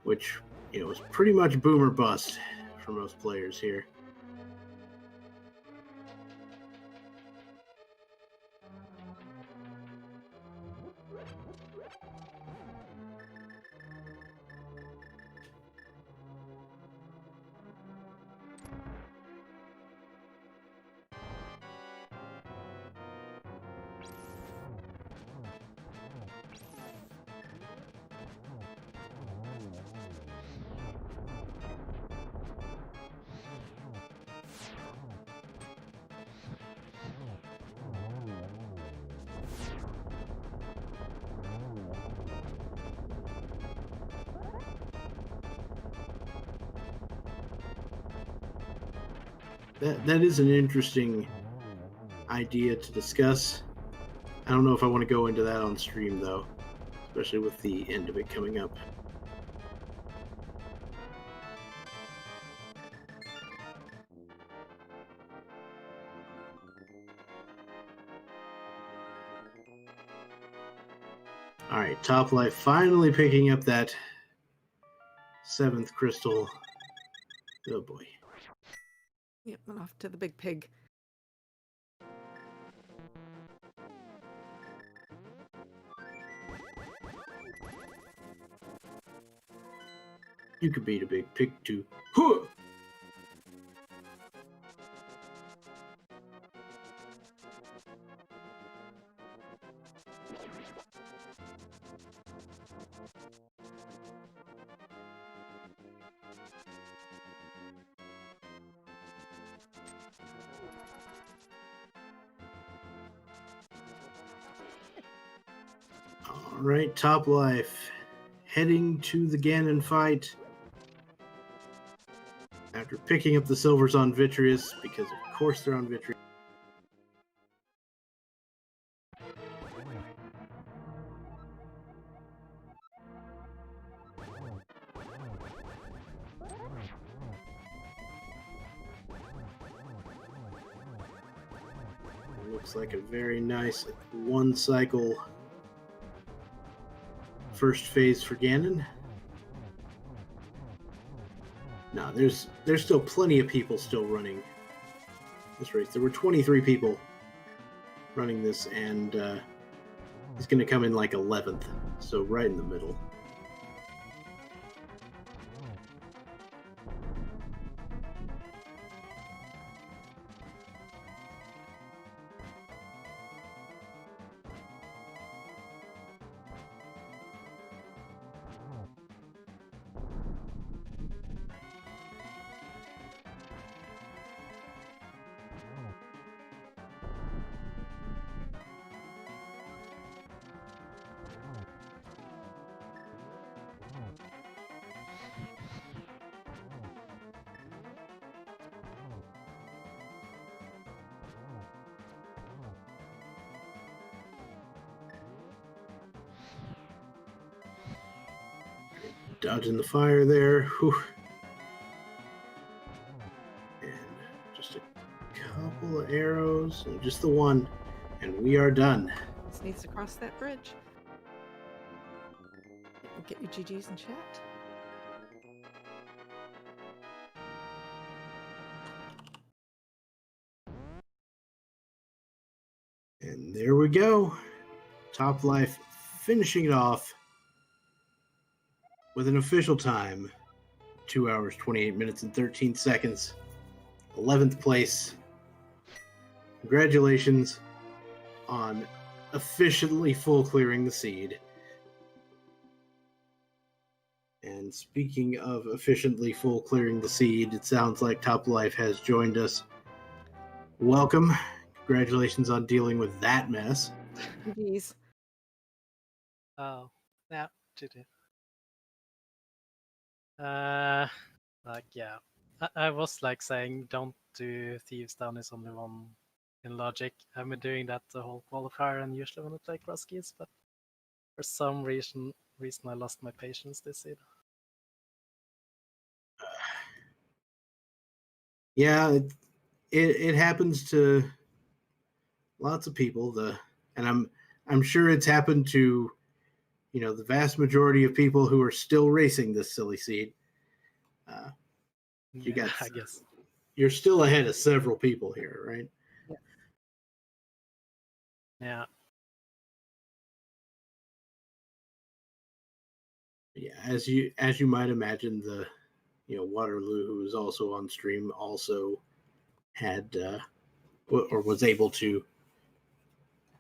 which, you know, is pretty much boom or bust for most players here. That is an interesting idea to discuss. I don't know if I want to go into that on stream though, especially with the end of it coming up. All right, Top Life finally picking up that 7th crystal. Oh boy. Yep, and off to the big pig. You could beat a big pig too. Huh! All right, Top Life heading to the Ganon fight after picking up the silvers on Vitreous, because of course they're on Vitreous. Looks like a very nice one cycle first phase for Ganon. No, there's still plenty of people still running this race. There were 23 people running this, and he's going to come in like 11th, so right in the middle. Dodging the fire there. Whew. And just a couple of arrows, and just the one, and we are done. Just needs to cross that bridge. Get your GGs in chat. And there we go. Top Life finishing it off with an official time, 2 hours, 28 minutes, and 13 seconds. 11th place. Congratulations on efficiently full clearing the seed. And speaking of efficiently full clearing the seed, it sounds like Top Life has joined us. Welcome. Congratulations on dealing with that mess. GGs. Oh, yeah, GG. Like, yeah. I was like saying, don't do Thieves Down is only one in logic. I've been doing that the whole qualifier and usually when I play cross keys, but for some reason I lost my patience this seed. Yeah, it happens to lots of people. And I'm sure it's happened to, you know, the vast majority of people who are still racing this silly seed. I guess you're still ahead of several people here, right? Yeah. Yeah, as you might imagine, the Waterloo, who was also on stream, also had or was able to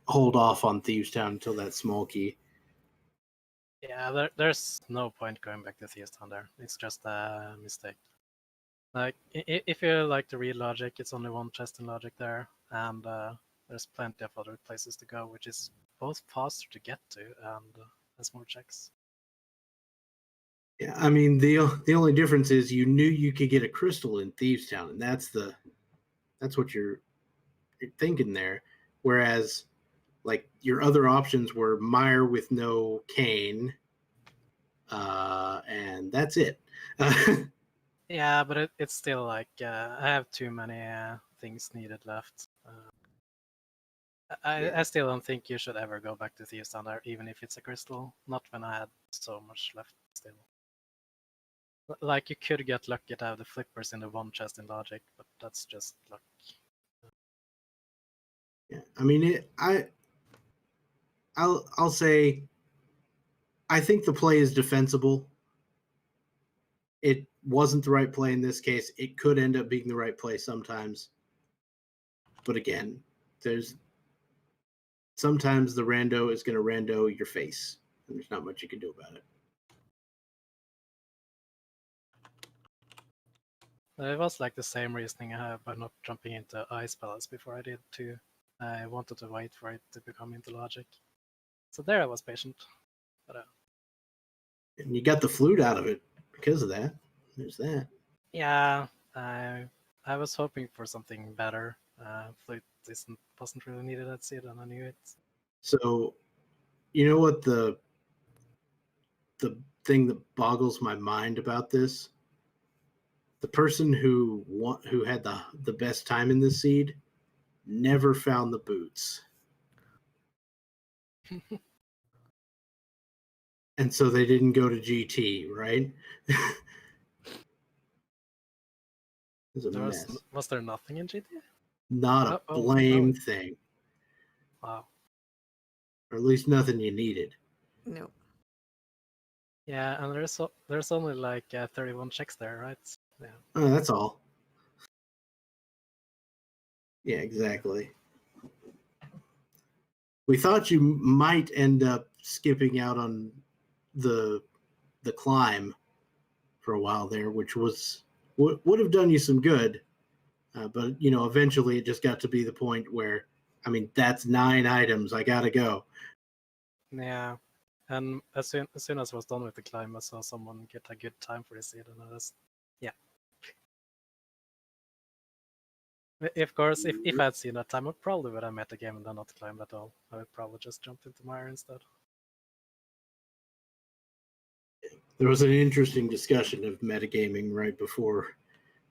hold off on Thieves Town until that small key. Yeah, there's no point going back to Thieves Town there. It's just a mistake. Like, if you like the real logic, it's only one chest in logic there, and there's plenty of other places to go, which is both faster to get to and has more checks. Yeah, I mean the only difference is you knew you could get a crystal in Thieves Town, and that's the That's what you're thinking there. Whereas, like, your other options were Meyer with no cane, and that's it. Yeah, but it's still like I have too many things needed left. Yeah. I still don't think you should ever go back to Thieves Down there, even if it's a crystal. Not when I had so much left still. Like, you could get lucky to have the flippers in the one chest in Logic, but that's just luck. Yeah, I mean, I'll say, I think the play is defensible. It wasn't the right play in this case. It could end up being the right play sometimes. But again, sometimes the rando is going to rando your face, and there's not much you can do about it. It was like the same reasoning I have by not jumping into Ice Palace before I did too. I wanted to wait for it to become into Logic. So there I was patient. But And you got the flute out of it because of that. There's that. yeah, I was hoping for something better. Flute wasn't really needed at seed, and I knew it. So, you know what the thing that boggles my mind about this? The person who had the best time in this seed never found the boots. And so they didn't go to GT, right? It was a mess. Was there nothing in GT? Not a blame thing. Wow. Or at least nothing you needed. No. Yeah, and there's only like 31 checks there, right? Yeah. Oh, that's all. Yeah, exactly. We thought you might end up skipping out on the climb for a while there, which would have done you some good. But eventually it just got to be the point where, I mean, that's 9 items. I gotta go. Yeah, and as soon as I was done with the climb, I saw someone get a good time for the seed, and I was, yeah. Of course, if I had seen that time, I probably would have met the game and then not climbed at all. I would probably just jumped into Mire instead. There was an interesting discussion of metagaming right before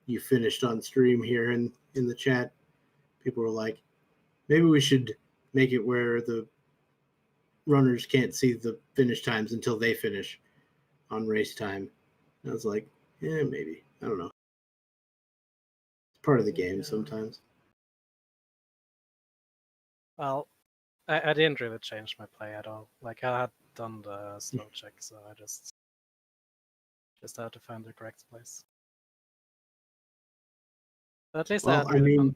you finished on stream here in the chat. People were like, maybe we should make it where the runners can't see the finish times until they finish on race time. And I was like, yeah, maybe. I don't know. It's part of the game sometimes. Well, I didn't really change my play at all. Like, I had done the slow check, so I just had to find the correct place. But at least Well, I mean,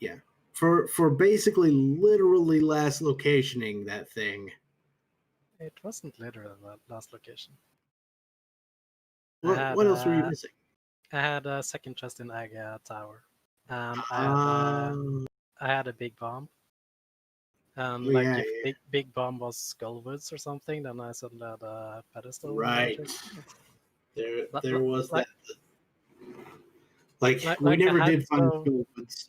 yeah. For basically literally last locationing that thing. It wasn't literally the last location. What else were you missing? I had a second chest in Aga Tower, and I had a big bomb. And if big bomb was Skullwoods or something, then I suddenly had a pedestal. Right. There was that. Like we never did find Skullwoods, so.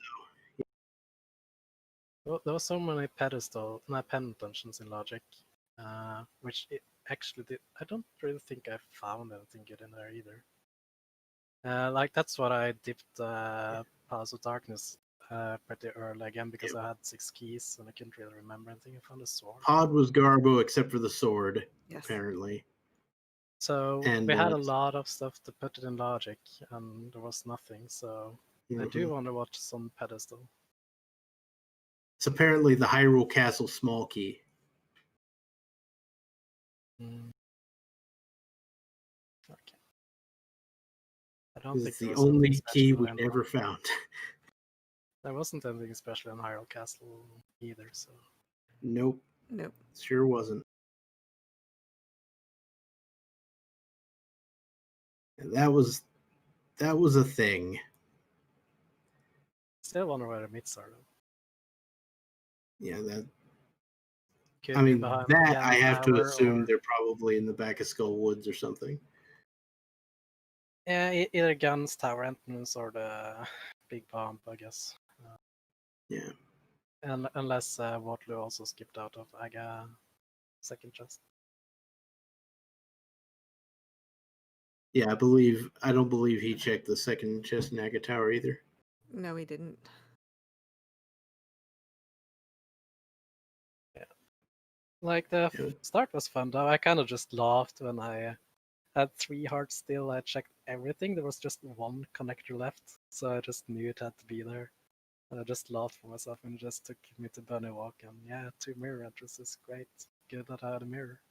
Well, there were so many pen dungeons in Logic, which it actually did. I don't really think I found anything good in there either. Like, that's what I dipped Palace of Darkness pretty early again, because I had 6 keys and I couldn't really remember anything. I found a sword. Pod was Garbo except for the sword, apparently. So we had a lot of stuff to put it in Logic, and there was nothing. So I do wonder what's some pedestal. It's apparently the Hyrule Castle small key. Okay. I don't think it's the only key we never found. There wasn't anything special in Hyrule Castle either, so. Nope. Sure wasn't. And that was a thing. Still wonder where the myths are, though. Yeah, that. Could I mean, that I have to assume they're probably in the back of Skull Woods or something. Yeah, either Guns Tower entrance or the big bump, I guess. Yeah. And unless Waterloo also skipped out of Aga second chest. Yeah, I don't believe he checked the second chest in Aga Tower either. No, he didn't. Like the Yeah. start was fun though. I kind of just laughed when I had 3 hearts still. I checked everything. There was just 1 connector left, so I just knew it had to be there. And I just laughed for myself and it just took me to Bunny Walk. And yeah, 2 mirror entrances, great. Good that I had a mirror.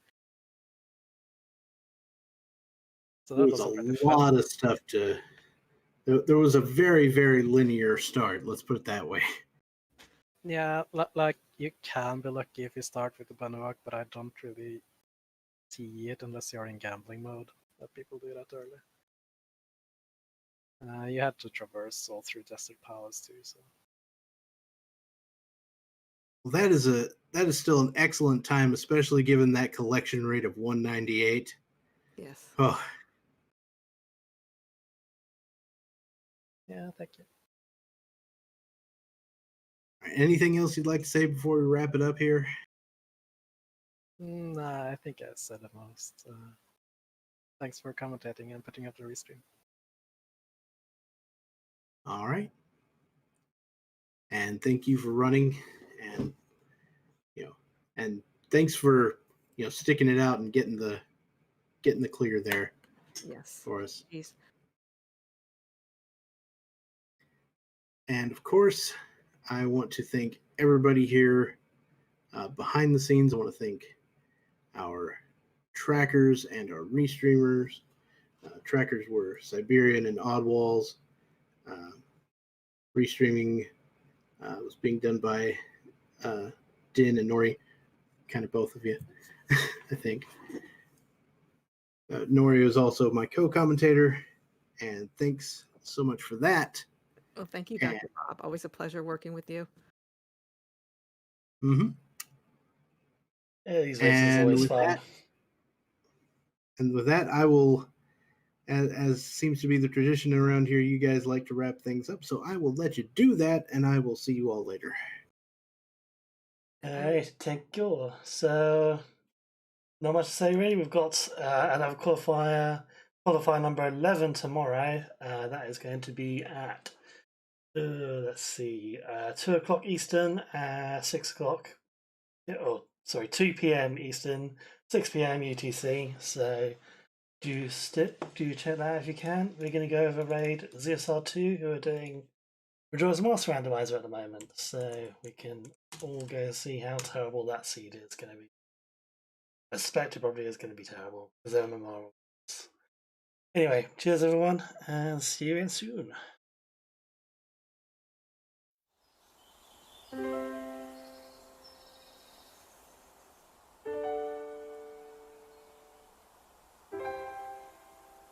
So There that was was a a pretty lot fun. of stuff to. There was a very, very linear start. Let's put it that way. Yeah, like you can be lucky if you start with the Bunny Walk, but I don't really see it unless you're in gambling mode that people do that early. You had to traverse all through Desert Palace too, so. Well, that is still an excellent time, especially given that collection rate of 198. Yes. Oh, Yeah, thank you. anything else you'd like to say before we wrap it up here? Nah, I think I said the most. Thanks for commentating and putting up the restream. All right. And thank you for running, and and thanks for sticking it out and getting the clear there Yes. for us. Jeez. And of course, I want to thank everybody here behind the scenes. I want to thank our trackers and our restreamers. Trackers were Siberian and Oddwalls. Restreaming was being done by Din and Nori, kind of both of you, I think. Nori is also my co-commentator, and thanks so much for that. Well, thank you, Dr. Bob. Always a pleasure working with you. Mm-hmm. Yeah, these races are always fun. With that, I will, as seems to be the tradition around here, you guys like to wrap things up, so I will let you do that, and I will see you all later. Alright, take care. So, not much to say really. We've got another qualifier number 11 tomorrow. That is going to be at, let's see, 2 o'clock Eastern, 6 o'clock, 2 p.m. Eastern, 6 p.m. UTC. So, do check that out if you can. We're going to go over raid ZSR2, who are doing Majora's Mask Randomizer at the moment. So, we can all go see how terrible that seed is going to be. I suspect it probably is going to be terrible because they're memorials. Anyway, cheers everyone, and see you again soon.